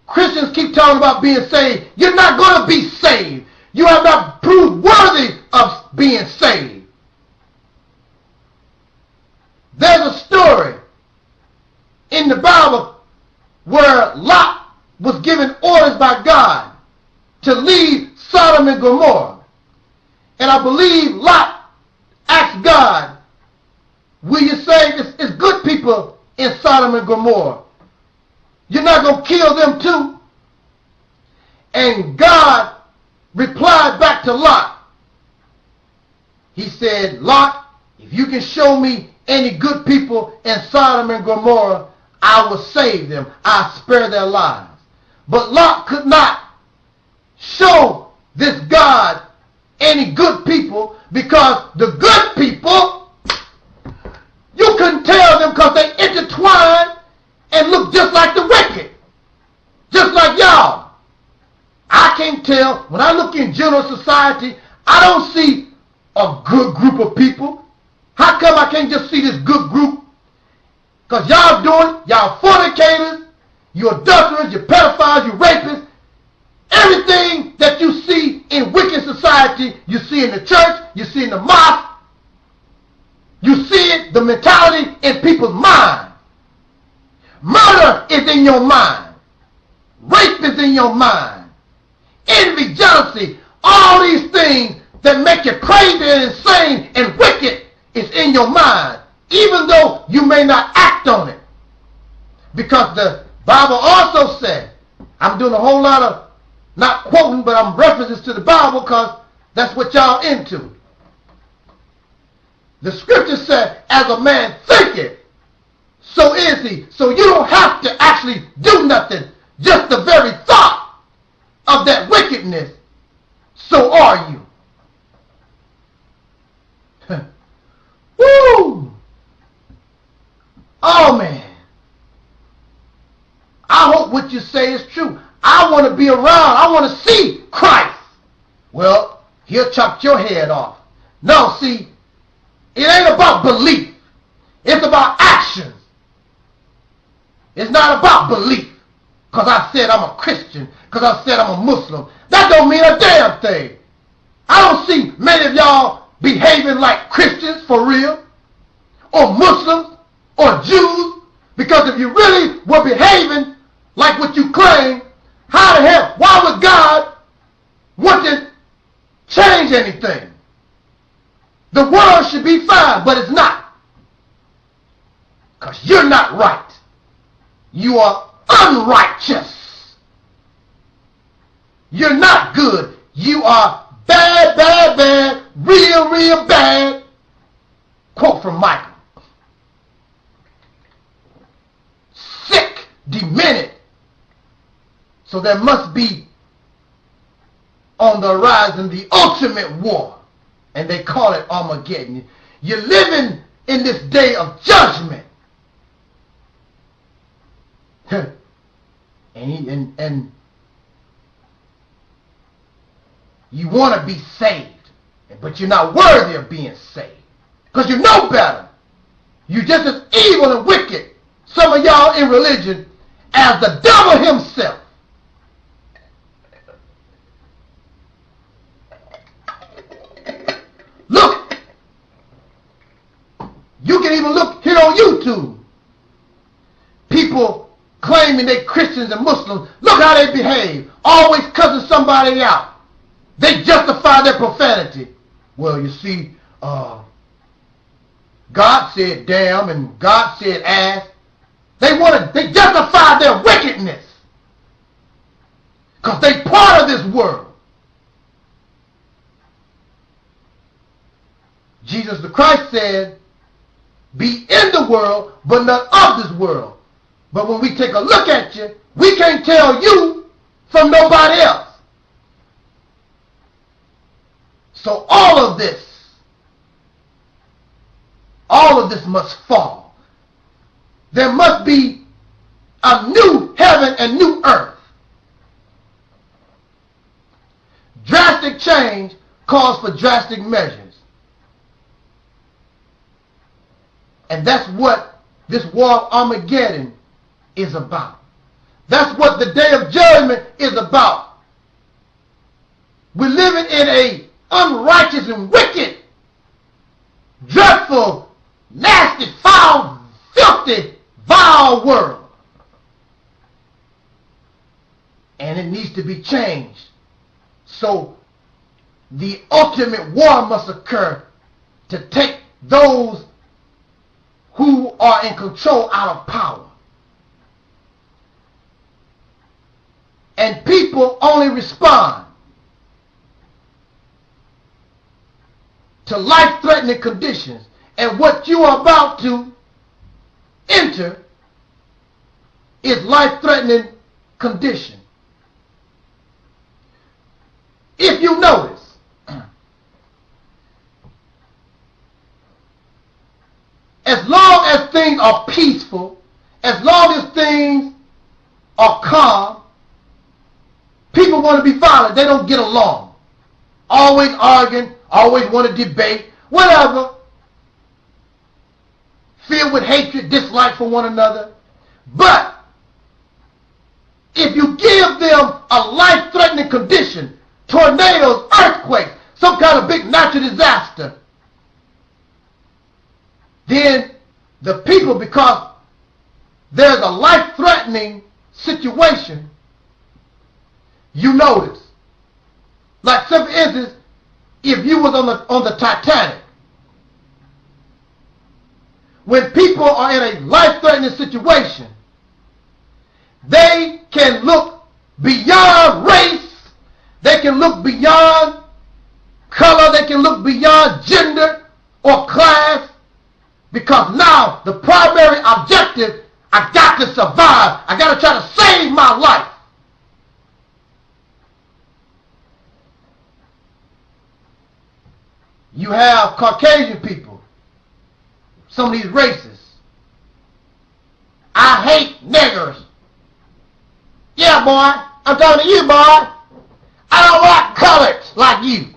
Christians keep talking about being saved. You're not going to be saved. You have not proved worthy of being saved. There's a story in the Bible where Lot was given orders by God to leave Sodom and Gomorrah. And I believe Lot asked God, will you save? It's good people in Sodom and Gomorrah. You're not going to kill them too? And God replied back to Lot. He said, Lot, if you can show me any good people in Sodom and Gomorrah, I will save them. I'll spare their lives. But Lot could not show this God any good people because the good people, you couldn't tell them because they intertwined and look just like the wicked. Just like y'all. I can't tell. When I look in general society, I don't see a good group of people. How come I can't just see this good group? Because y'all doing, y'all fornicators, you adulterers, you pedophiles, you rapists. Everything that you see in wicked society, you see in the church, you see in the mosque. You see it, the mentality in people's mind. Murder is in your mind. Rape is in your mind. Envy, jealousy, all these things that make you crazy and insane and wicked is in your mind, even though you may not act on it. Because the Bible also said, I'm doing a whole lot of, not quoting, but I'm references to the Bible because that's what y'all into. The scripture said, as a man thinketh, so is he. So you don't have to actually do nothing. Just the very thought of that wickedness, so are you. Woo! Oh, man. I hope what you say is true. I want to be around. I want to see Christ. Well, he'll chop your head off. No, see, it ain't about belief. It's about actions. It's not about belief. Because I said I'm a Christian. Because I said I'm a Muslim. That don't mean a damn thing. I don't see many of y'all behaving like Christians for real. Or Muslims. Or Jews. Because if you really were behaving like what you claim, how the hell, why would God want to change anything? The world should be fine, but it's not. Because you're not right. You are unrighteous. You're not good. You are bad, bad, bad, real, real bad. Quote from Micah. Sick, demented. So there must be on the horizon the ultimate war. And they call it Armageddon. You're living in this day of judgment. and you want to be saved. But you're not worthy of being saved. Because you know better. You're just as evil and wicked. some of y'all in religion as the devil himself. Look, you can even look here on YouTube. People claiming they Christians and Muslims, look how they behave, always cussing somebody out. They justify their profanity. Well, you see, God said damn and God said ass. They justify their wickedness because they part of this world. Jesus the Christ said, be in the world, but not of this world. But when we take a look at you, we can't tell you from nobody else. So all of this must fall. There must be a new heaven and new earth. Drastic change calls for drastic measures. And that's what this war of Armageddon is about. That's what the day of judgment is about. We're living in a unrighteous and wicked, dreadful, nasty, foul, filthy, vile world. And it needs to be changed. So the ultimate war must occur to take those who are in control out of power. And people only respond to life-threatening conditions. And what you are about to enter is life-threatening condition. If you notice, as long as things are peaceful, as long as things are calm, people want to be violent. They don't get along. Always arguing, always want to debate, whatever. Filled with hatred, dislike for one another. But if you give them a life-threatening condition, tornadoes, earthquakes, some kind of big natural disaster, then the people, because there's a life-threatening situation, you notice. Like, for instance, if you was on the Titanic, when people are in a life-threatening situation, they can look beyond race, they can look beyond color, they can look beyond gender or class, because now the primary objective, I got to survive, I got to try to save my life. You have Caucasian people, some of these races. I hate niggers. Yeah, boy, I'm talking to you, boy. I don't like coloreds like you.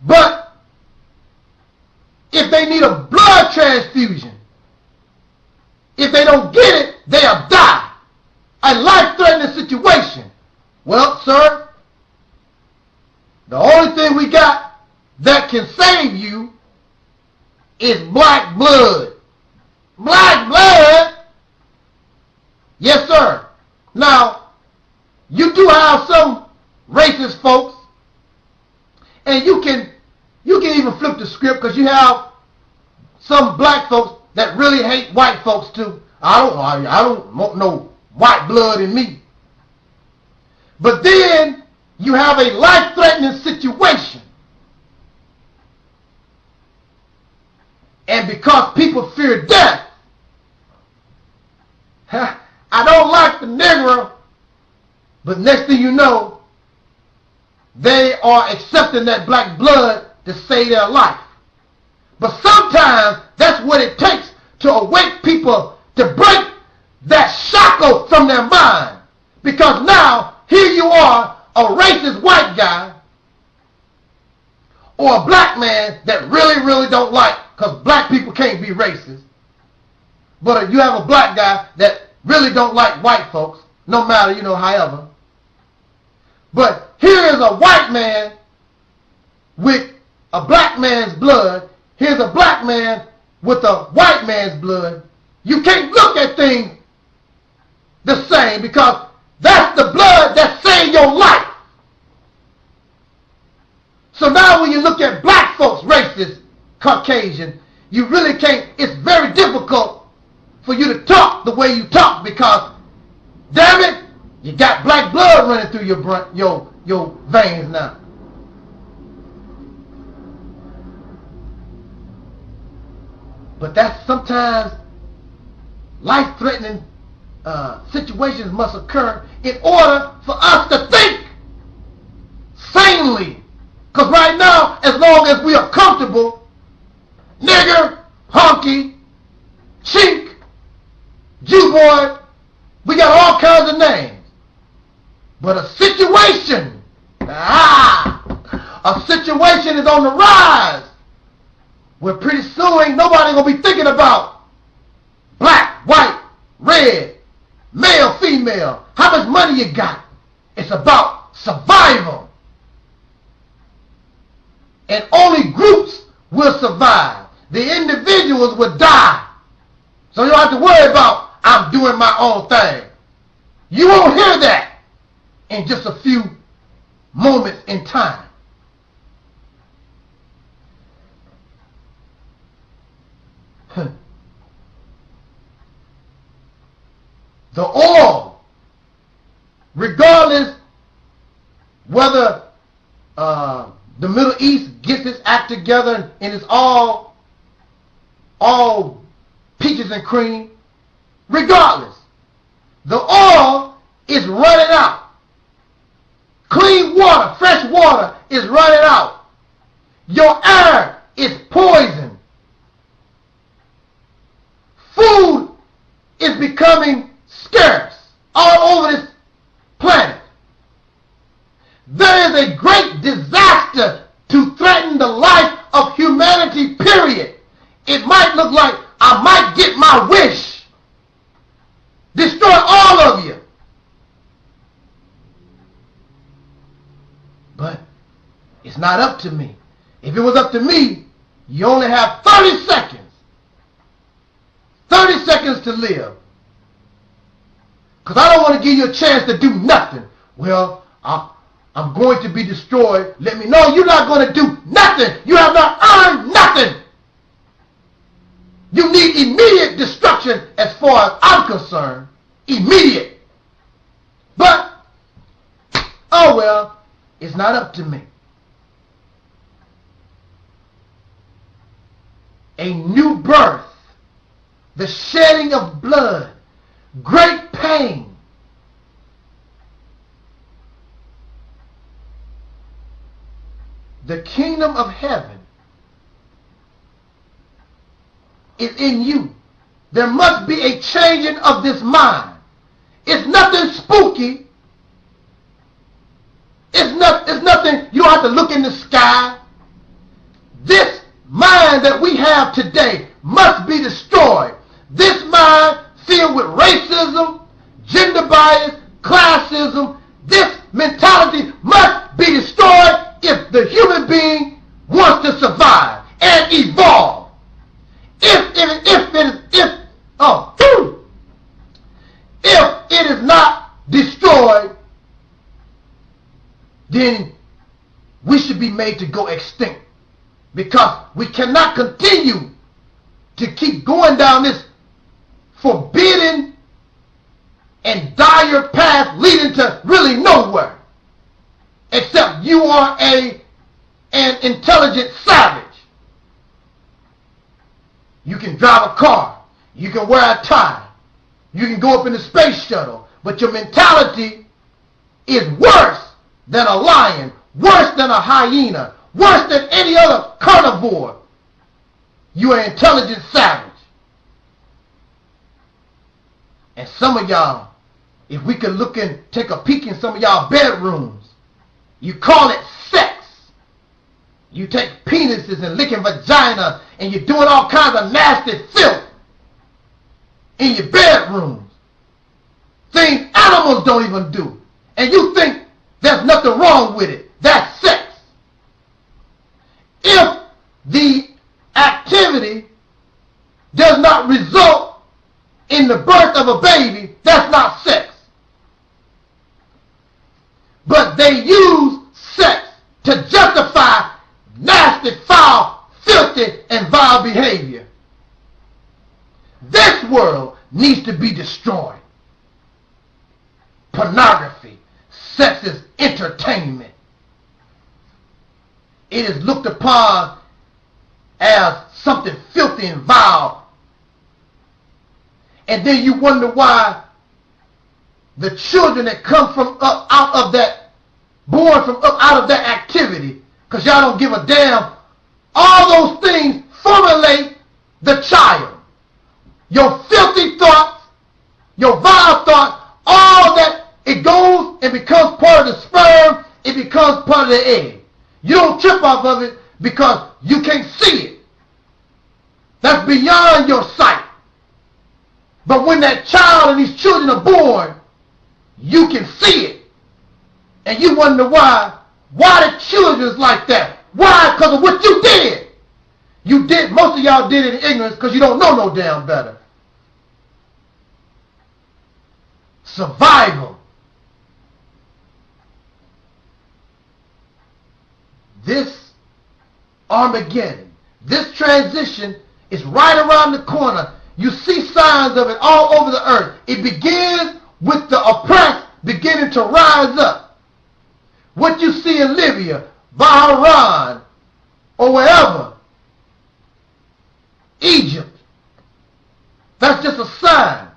But if they need a blood transfusion, if they don't get it, they'll die. A life-threatening situation. Well, sir, the only thing we got that can save you is black blood. Black blood? Yes, sir. Now, you do have some racist folks, and you can even flip the script, because you have some black folks that really hate white folks too. I don't want no white blood in me. But then you have a life-threatening situation. And because people fear death, I don't like the Negro, but next thing you know, they are accepting that black blood to save their life. But sometimes that's what it takes to awake people, to break that shackle from their mind. Because now, here you are, a racist white guy, or a black man that really, really don't like, because black people can't be racist. But you have a black guy that really don't like white folks, no matter, however. But here is a white man with a black man's blood. Here's a black man with a white man's blood. You can't look at things the same because that's the blood that saved your life. So now when you look at black folks, racist, Caucasian, you really can't, it's very difficult for you to talk the way you talk because, damn it, you got black blood running through your veins now. But that's sometimes life-threatening situations must occur in order for us to think sanely. Because right now, as long as we are comfortable, nigger, honky, chink, Jew-boy, we got all kinds of names. But a situation is on the rise where pretty soon ain't nobody going to be thinking about black, white, red, male, female, how much money you got. It's about survival. And only groups will survive. The individuals will die. So you don't have to worry about, I'm doing my own thing. You won't hear that in just a few moments in time. The oil, regardless whether the Middle East gets its act together and it's all peaches and cream, regardless, the oil is running out. Clean water, fresh water is running out. Your air is poison. Food is becoming scarce all over this planet. There is a great disaster to threaten the life of humanity, period. It might look like I might get my wish. Destroy all of you. But it's not up to me. If it was up to me, you only have 30 seconds. 30 seconds to live. Because I don't want to give you a chance to do nothing. Well, I'm going to be destroyed. Let me know you're not going to do nothing. You have not earned nothing. You need immediate destruction as far as I'm concerned. Immediate. But, oh well, it's not up to me. A new birth. The shedding of blood. Great pain. The kingdom of heaven is in you. There must be a changing of this mind. It's nothing spooky. It's nothing, you don't have to look in the sky. This mind that we have today must be destroyed. This mind filled with racism, gender bias, classism, this mentality must be destroyed if the human being wants to survive and evolve. If it is not destroyed, then we should be made to go extinct, because we cannot continue to keep going down this forbidden and dire path leading to really nowhere, except you are an intelligent savage. You can drive a car, you can wear a tie, you can go up in the space shuttle, but your mentality is worse than a lion, worse than a hyena, worse than any other carnivore. You are an intelligent savage. And some of y'all, if we could look and take a peek in some of y'all bedrooms, you call it sex. You take penises and licking vagina and you're doing all kinds of nasty filth. in your bedrooms. Things animals don't even do. And you think there's nothing wrong with it. That's sex. If the activity does not result in the birth of a baby, that's not sex. But they use sex to justify nasty, foul, filthy, and vile behavior. This world needs to be destroyed. Pornography, sex is entertainment. It is looked upon as something filthy and vile. And then you wonder why the children that come from up out of that, born from up out of that activity, because y'all don't give a damn, all those things formulate the child. Your filthy thoughts, your vile thoughts, all that, it goes and becomes part of the sperm, it becomes part of the egg. You don't trip off of it because you can't see it. That's beyond your sight. But when that child and these children are born, you can see it. And you wonder why the children's like that. Why? Because of what you did. You did, most of y'all did it in ignorance because you don't know no damn better. Survival. This Armageddon, this transition is right around the corner. You see signs of it all over the earth. It begins with the oppressed beginning to rise up. What you see in Libya, Bahrain, or wherever, Egypt, that's just a sign.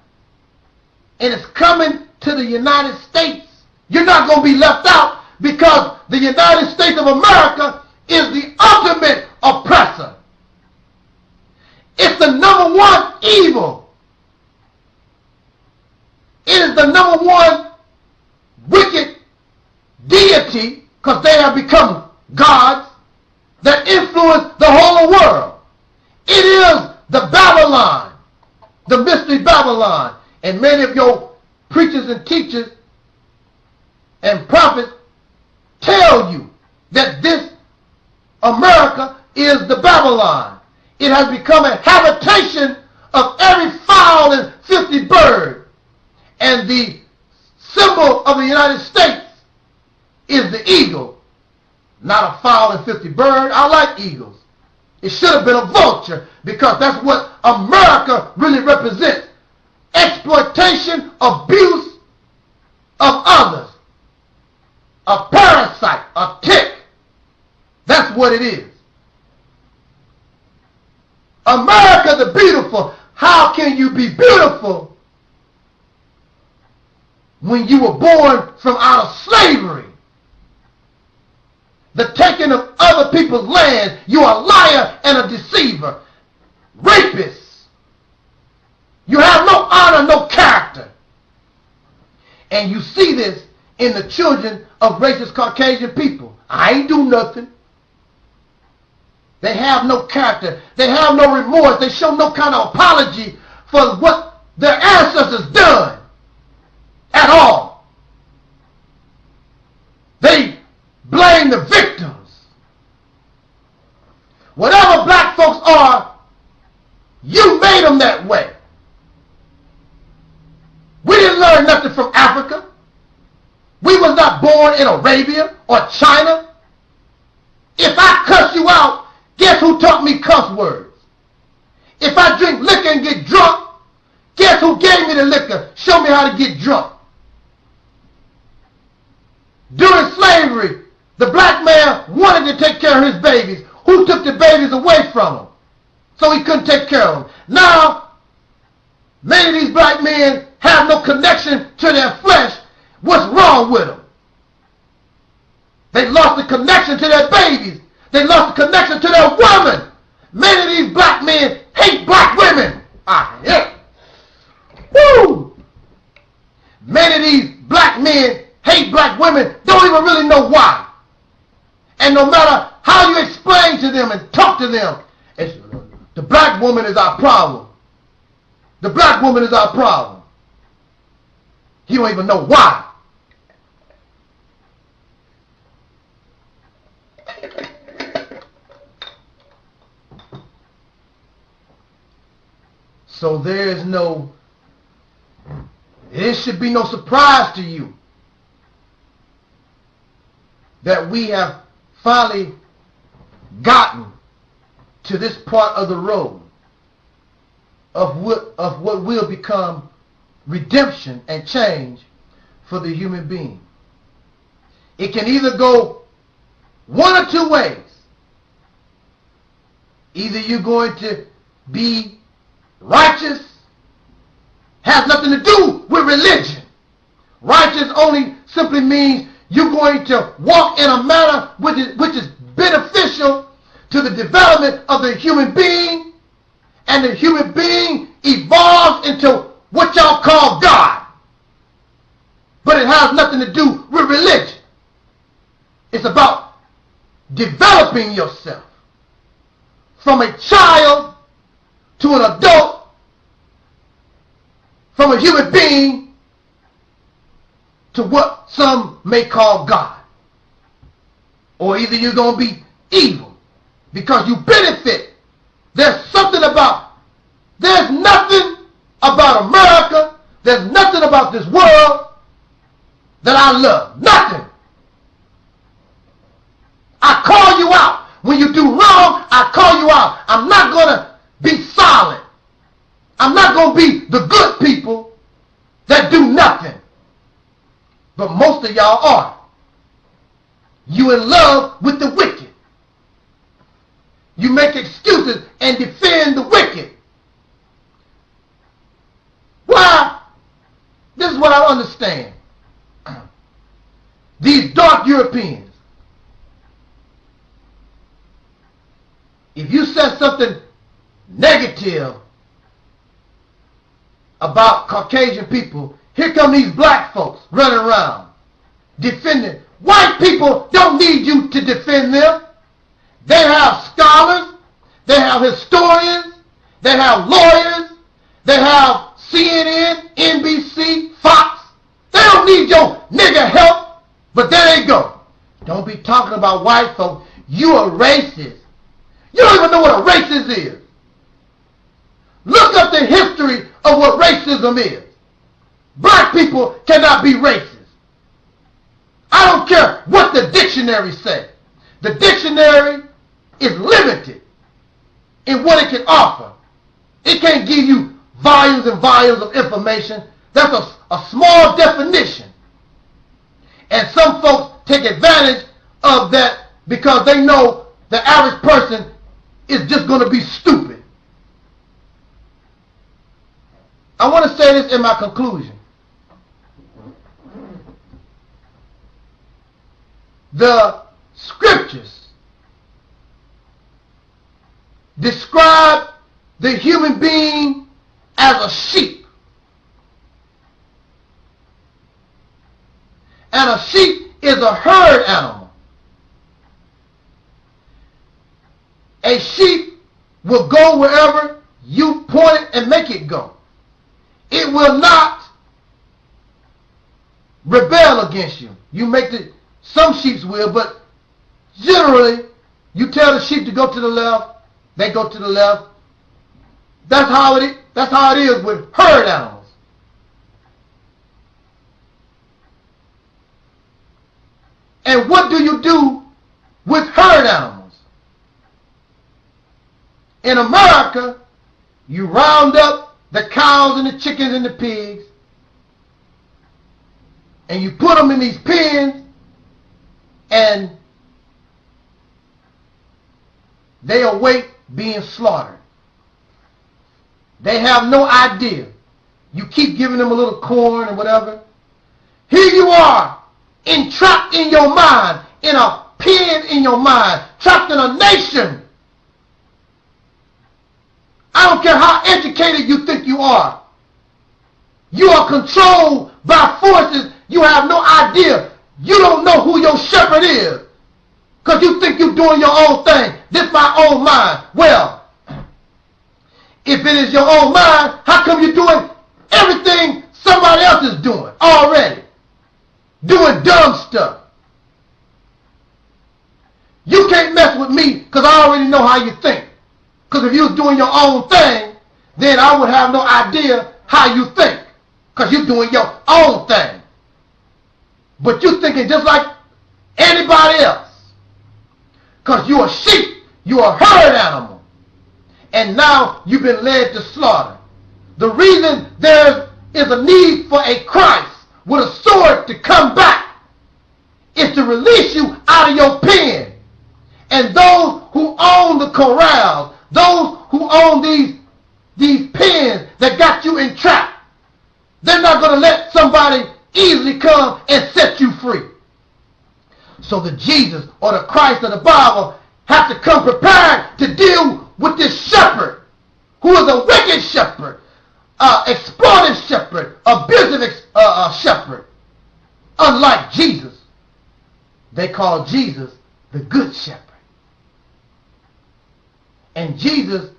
And it's coming to the United States. You're not going to be left out because the United States of America is the ultimate oppressor. It's the number one evil. It is the number one wicked deity, because they have become gods that influence the whole world. It is the Babylon, the mystery Babylon. And many of your preachers and teachers and prophets tell you that this America is the Babylon. It has become a habitation of every foul and filthy bird. And the symbol of the United States is the eagle. Not a foul and filthy bird. I like eagles. It should have been a vulture, because that's what America really represents. Exploitation, abuse of others. A parasite, a tick. That's what it is. America the beautiful. How can you be beautiful when you were born from out of slavery? The taking of other people's land. You're a liar and a deceiver. Rapist. You have no honor, no character. And you see this in the children of racist Caucasian people. I ain't do nothing. They have no character. They have no remorse. They show no kind of apology for what their ancestors done at all. They blame the victims. Whatever black folks are, you made them that way. We didn't learn nothing from Africa. We was not born in Arabia or China. If I cuss you out, guess who taught me cuss words? If I drink liquor and get drunk, guess who gave me the liquor? Show me how to get drunk. During slavery, the black man wanted to take care of his babies. Who took the babies away from him? So he couldn't take care of them. Now, many of these black men have no connection to their flesh. What's wrong with them? They lost the connection to their babies. They lost the connection to their women. Many of these black men hate black women. Woo! Many of these black men hate black women, don't even really know why. And no matter how you explain to them and talk to them, it's, the black woman is our problem. The black woman is our problem. He don't even know why. So it should be no surprise to you that we have finally gotten to this part of the road of what will become redemption and change for the human being. It can either go one or two ways. Either you're going to be righteous, has nothing to do with religion. Righteous only simply means you're going to walk in a manner which is beneficial to the development of the human being, and the human being evolves into what y'all call God. But it has nothing to do with religion. It's about developing yourself from a child to an adult, from a human being to what some may call God. Or either you're going to be evil because you benefit. There's nothing about America, there's nothing about this world that I love. Nothing. I call you out. When you do wrong, I call you out. I'm not going to be silent. I'm not going to be the good people that do nothing. But most of y'all are. You in love with the wicked. You make excuses and defend the wicked. Why? This is what I understand. These dark Europeans, if you said something negative about Caucasian people, here come these black folks running around defending. White people don't need you to defend them. They have scholars, they have historians, they have lawyers, they have CNN, NBC, Fox. They don't need your nigger help. But there they go. Don't be talking about white folks. You a racist. You don't even know what a racist is. Look up the history of what racism is. Black people cannot be racist. I don't care what the dictionary says. The dictionary is limited in what it can offer. It can't give you volumes and volumes of information. That's a small definition. And some folks take advantage of that because they know the average person is just going to be stupid. I want to say this in my conclusion. The scriptures describe the human being as a sheep. And a sheep is a herd animal. A sheep will go wherever you point it and make it go. It will not rebel against you. Some sheep will, but generally, you tell the sheep to go to the left, they go to the left. That's how it is with herd animals. And what do you do with herd animals? In America, you round up the cows and the chickens and the pigs, and you put them in these pens, and they await being slaughtered. They have no idea. You keep giving them a little corn and whatever. Here you are, entrapped in your mind, in a pen in your mind, trapped in a nation. I don't care how educated you think you are. You are controlled by forces you have no idea. You don't know who your shepherd is because you think you're doing your own thing. This is my own mind. Well, If it is your own mind, how come you're doing everything somebody else is doing already? Doing dumb stuff. You can't mess with me because I already know how you think. Because if you was doing your own thing, then I would have no idea how you think. Because you're doing your own thing. But you're thinking just like anybody else. Because you're a sheep. You're a herd animal. And now you've been led to slaughter. The reason there is a need for a Christ with a sword to come back is to release you out of your pen. And those who own the corrals, those who own these pens that got you entrapped, they're not going to let somebody easily come and set you free. So the Jesus or the Christ of the Bible have to come prepared to deal with this shepherd who is a wicked shepherd, exploitive shepherd, abusive shepherd. Unlike Jesus, they call Jesus the good shepherd. And Jesus,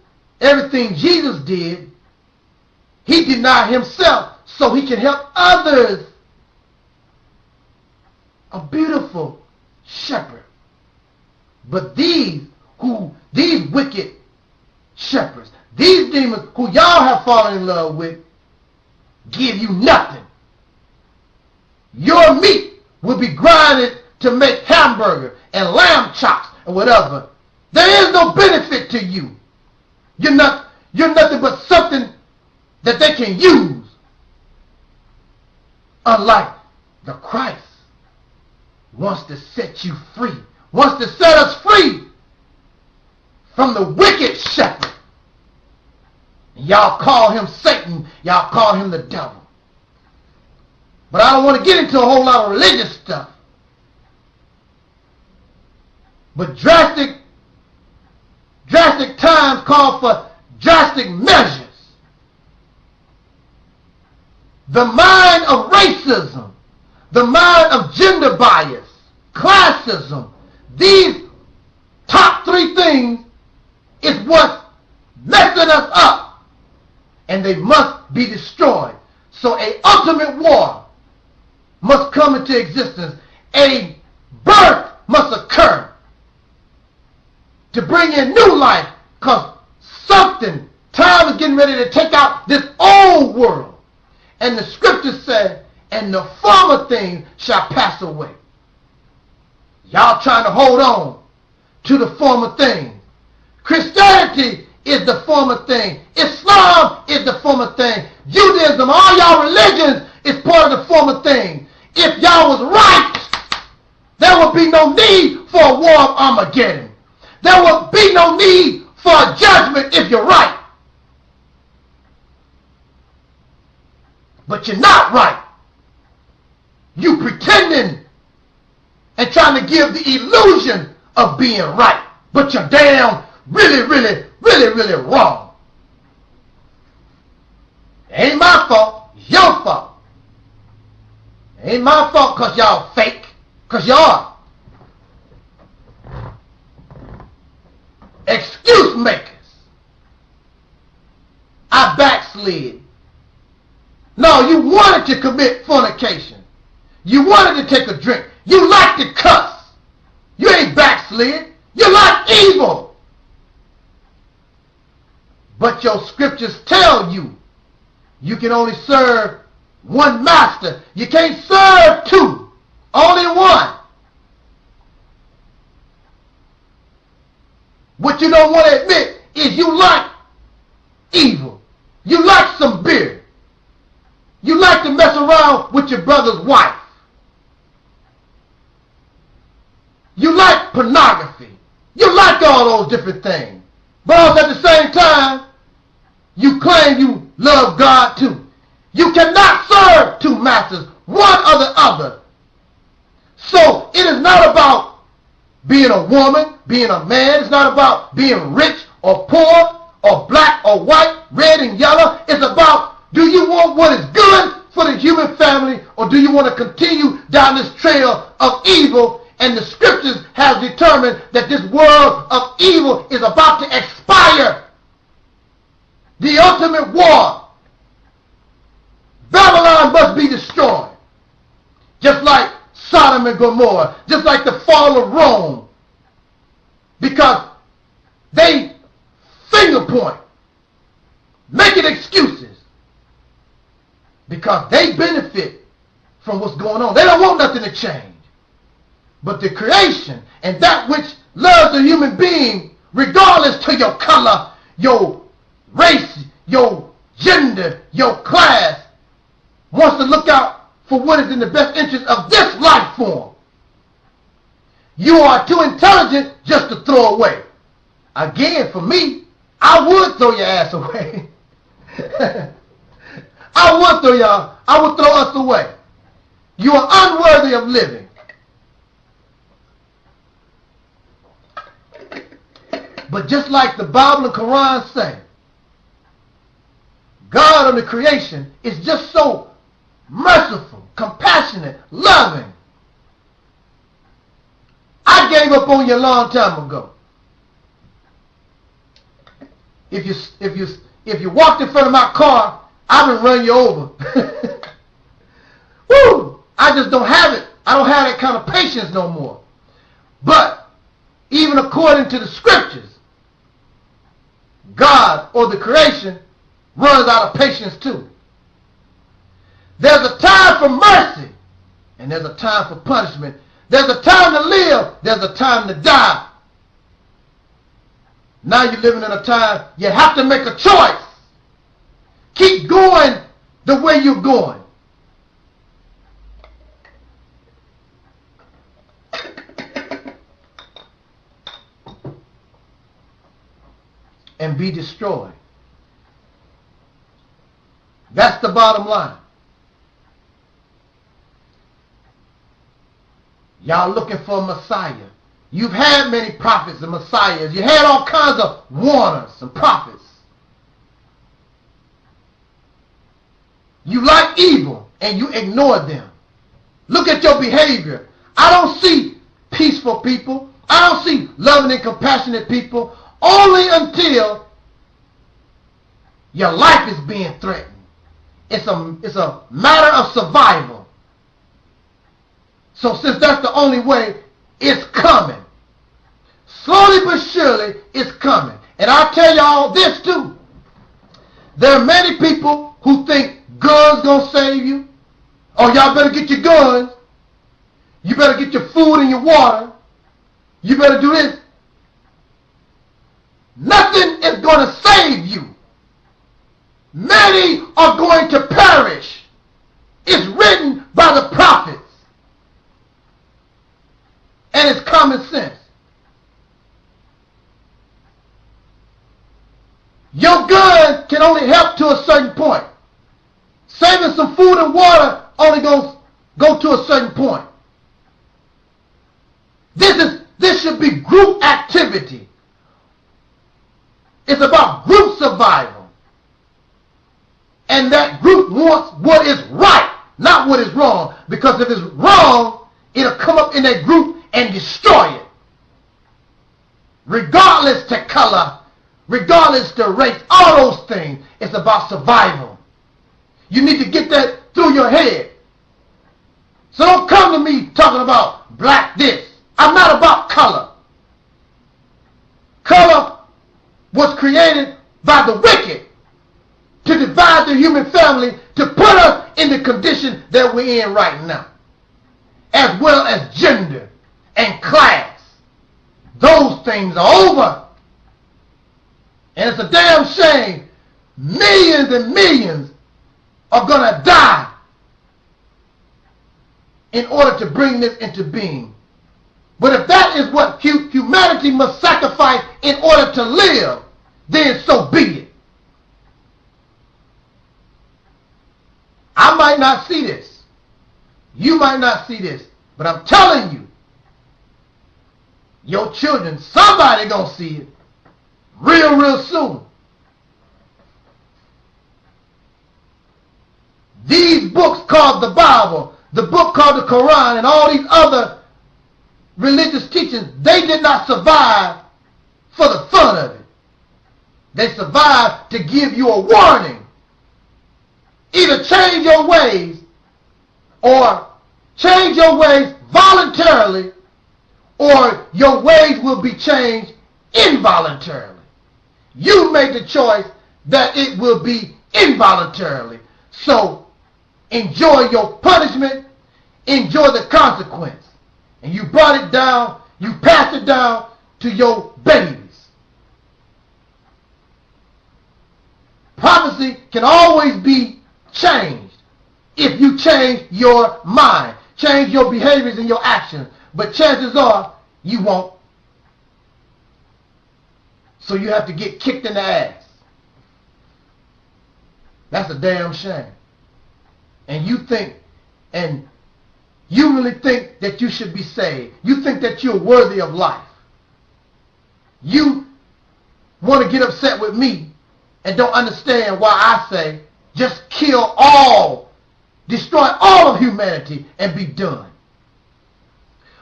everything Jesus did, he denied himself so he can help others. A beautiful shepherd. But these wicked shepherds, these demons who y'all have fallen in love with, give you nothing. Your meat will be grinded to make hamburger and lamb chops and whatever. There is no benefit to you. You're nothing but something that they can use. Unlike the Christ wants to set you free, wants to set us free from the wicked shepherd. Y'all call him Satan, y'all call him the devil. But I don't want to get into a whole lot of religious stuff. But drastic times call for drastic measures. The mind of racism, the mind of gender bias, classism, these top three things is what's messing us up. And they must be destroyed. So an ultimate war must come into existence. A birth must occur to bring in new life, because time is getting ready to take out this old world. And the scriptures say, and the former things shall pass away. Y'all trying to hold on to the former things. Christianity is the former thing. Islam is the former thing. Judaism, all y'all religions is part of the former thing. If y'all was right, there would be no need for a war of Armageddon. There will be no need for a judgment if you're right. But you're not right. You pretending and trying to give the illusion of being right. But you're damn really wrong. It ain't my fault. It's your fault. It ain't my fault because y'all fake. Because y'all are. Excuse makers. I backslid. No, you wanted to commit fornication. You wanted to take a drink. You like to cuss. You ain't backslid. You like evil. But your scriptures tell you you can only serve one master. You can't serve two. Only one. What you don't want to admit is you like evil. You like some beer. You like to mess around with your brother's wife. You like pornography. You like all those different things. But at the same time, you claim you love God too. You cannot serve two masters, one or the other. So it is not about being a woman, being a man. It's not about being rich or poor or black or white, red and yellow. It's about, do you want what is good for the human family, or do you want to continue down this trail of evil? And the scriptures have determined that this world of evil is about to expire. the ultimate war. Babylon must be destroyed. Just like Sodom and Gomorrah. Just like the fall of Rome. Because they finger point. Making excuses. Because they benefit from what's going on. They don't want nothing to change. But the creation and that which loves the human being, regardless to your color, your race, your gender, your class, wants to look out for what is in the best interest of this life form. You are too intelligent just to throw away. Again, for me, I would throw your ass away. I would throw us away. You are unworthy of living. But just like the Bible and Quran say, God of the creation is just so merciful, compassionate, loving. I gave up on you a long time ago. If you walked in front of my car, I would run you over. Woo! I just don't have it. I don't have that kind of patience no more. But even according to the scriptures, God or the creation runs out of patience too. There's a time for mercy and there's a time for punishment. There's a time to live, there's a time to die. Now you're living in a time you have to make a choice. Keep going the way you're going. And be destroyed. That's the bottom line. Y'all looking for a Messiah. You've had many prophets and Messiahs. You had all kinds of warners and prophets. You like evil and you ignore them. Look at your behavior. I don't see peaceful people. I don't see loving and compassionate people. Only until your life is being threatened. It's a matter of survival. So since that's the only way, it's coming. Slowly but surely, it's coming. And I'll tell y'all this too. There are many people who think guns gonna save you. Oh, y'all better get your guns. You better get your food and your water. You better do this. Nothing is going to save you. Many are going to perish. It's written by the prophets. And it's common sense. Your gun can only help to a certain point. Saving some food and water only goes go to a certain point. This should be group activity. It's about group survival. And that group wants what is right, not what is wrong. Because if it's wrong, it'll come up in that group and destroy it. Regardless to color, regardless to race, all those things, it's about survival. You need to get that through your head. So don't come to me talking about black this. I'm not about color. Color was created by the wicked to divide the human family, to put us in the condition that we're in right now, as well as gender and class. Those things are over. And it's a damn shame millions and millions are going to die in order to bring this into being. But if that is what humanity must sacrifice in order to live, then so be it. I might not see this. You might not see this. But I'm telling you, your children, somebody gonna see it real soon. These books called the Bible, the book called the Quran, and all these other religious teachings, they did not survive for the fun of it. They survive to give you a warning. Either change your ways or change your ways voluntarily, or your ways will be changed involuntarily. You made the choice that it will be involuntarily. So enjoy your punishment, enjoy the consequence. And you brought it down, you passed it down to your babies. Prophecy can always be changed if you change your mind, change your behaviors and your actions. But chances are you won't. So you have to get kicked in the ass. That's a damn shame. And you think, and you really think that you should be saved. You think that you're worthy of life. You want to get upset with me and don't understand why I say just kill all, destroy all of humanity and be done.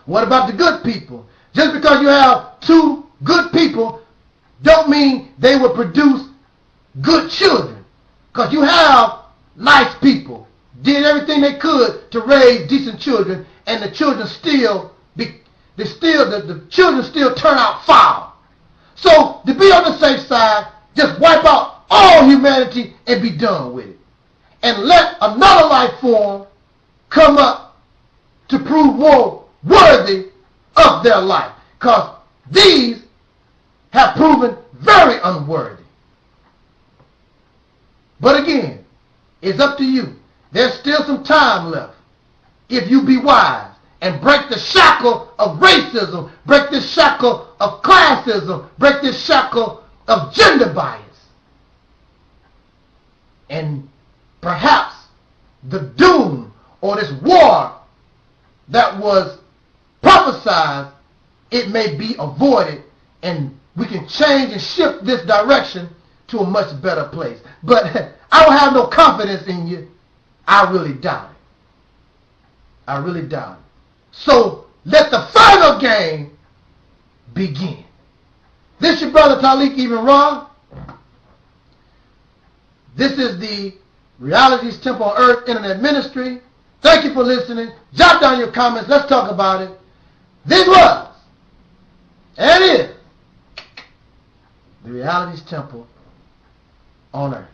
What about the good people? Just because you have two good people don't mean they will produce good children. Because you have nice people, did everything they could to raise decent children, and the children still the children still turn out foul. So to be on the safe side, just wipe out all humanity and be done with it. And let another life form come up to prove more worthy of their life. Because these have proven very unworthy. But again, it's up to you. There's still some time left. If you be wise and break the shackle of racism, break this shackle of classism, break this shackle of gender bias. And perhaps the doom or this war that was prophesied, it may be avoided, and we can change and shift this direction to a much better place. But I don't have no confidence in you. I really doubt it. I really doubt it. So let the final game begin. This your brother Taalik Ibn'rad. This is the Reality's Temple on Earth Internet Ministry. Thank you for listening. Jot down your comments. Let's talk about it. This was and is the Reality's Temple on Earth.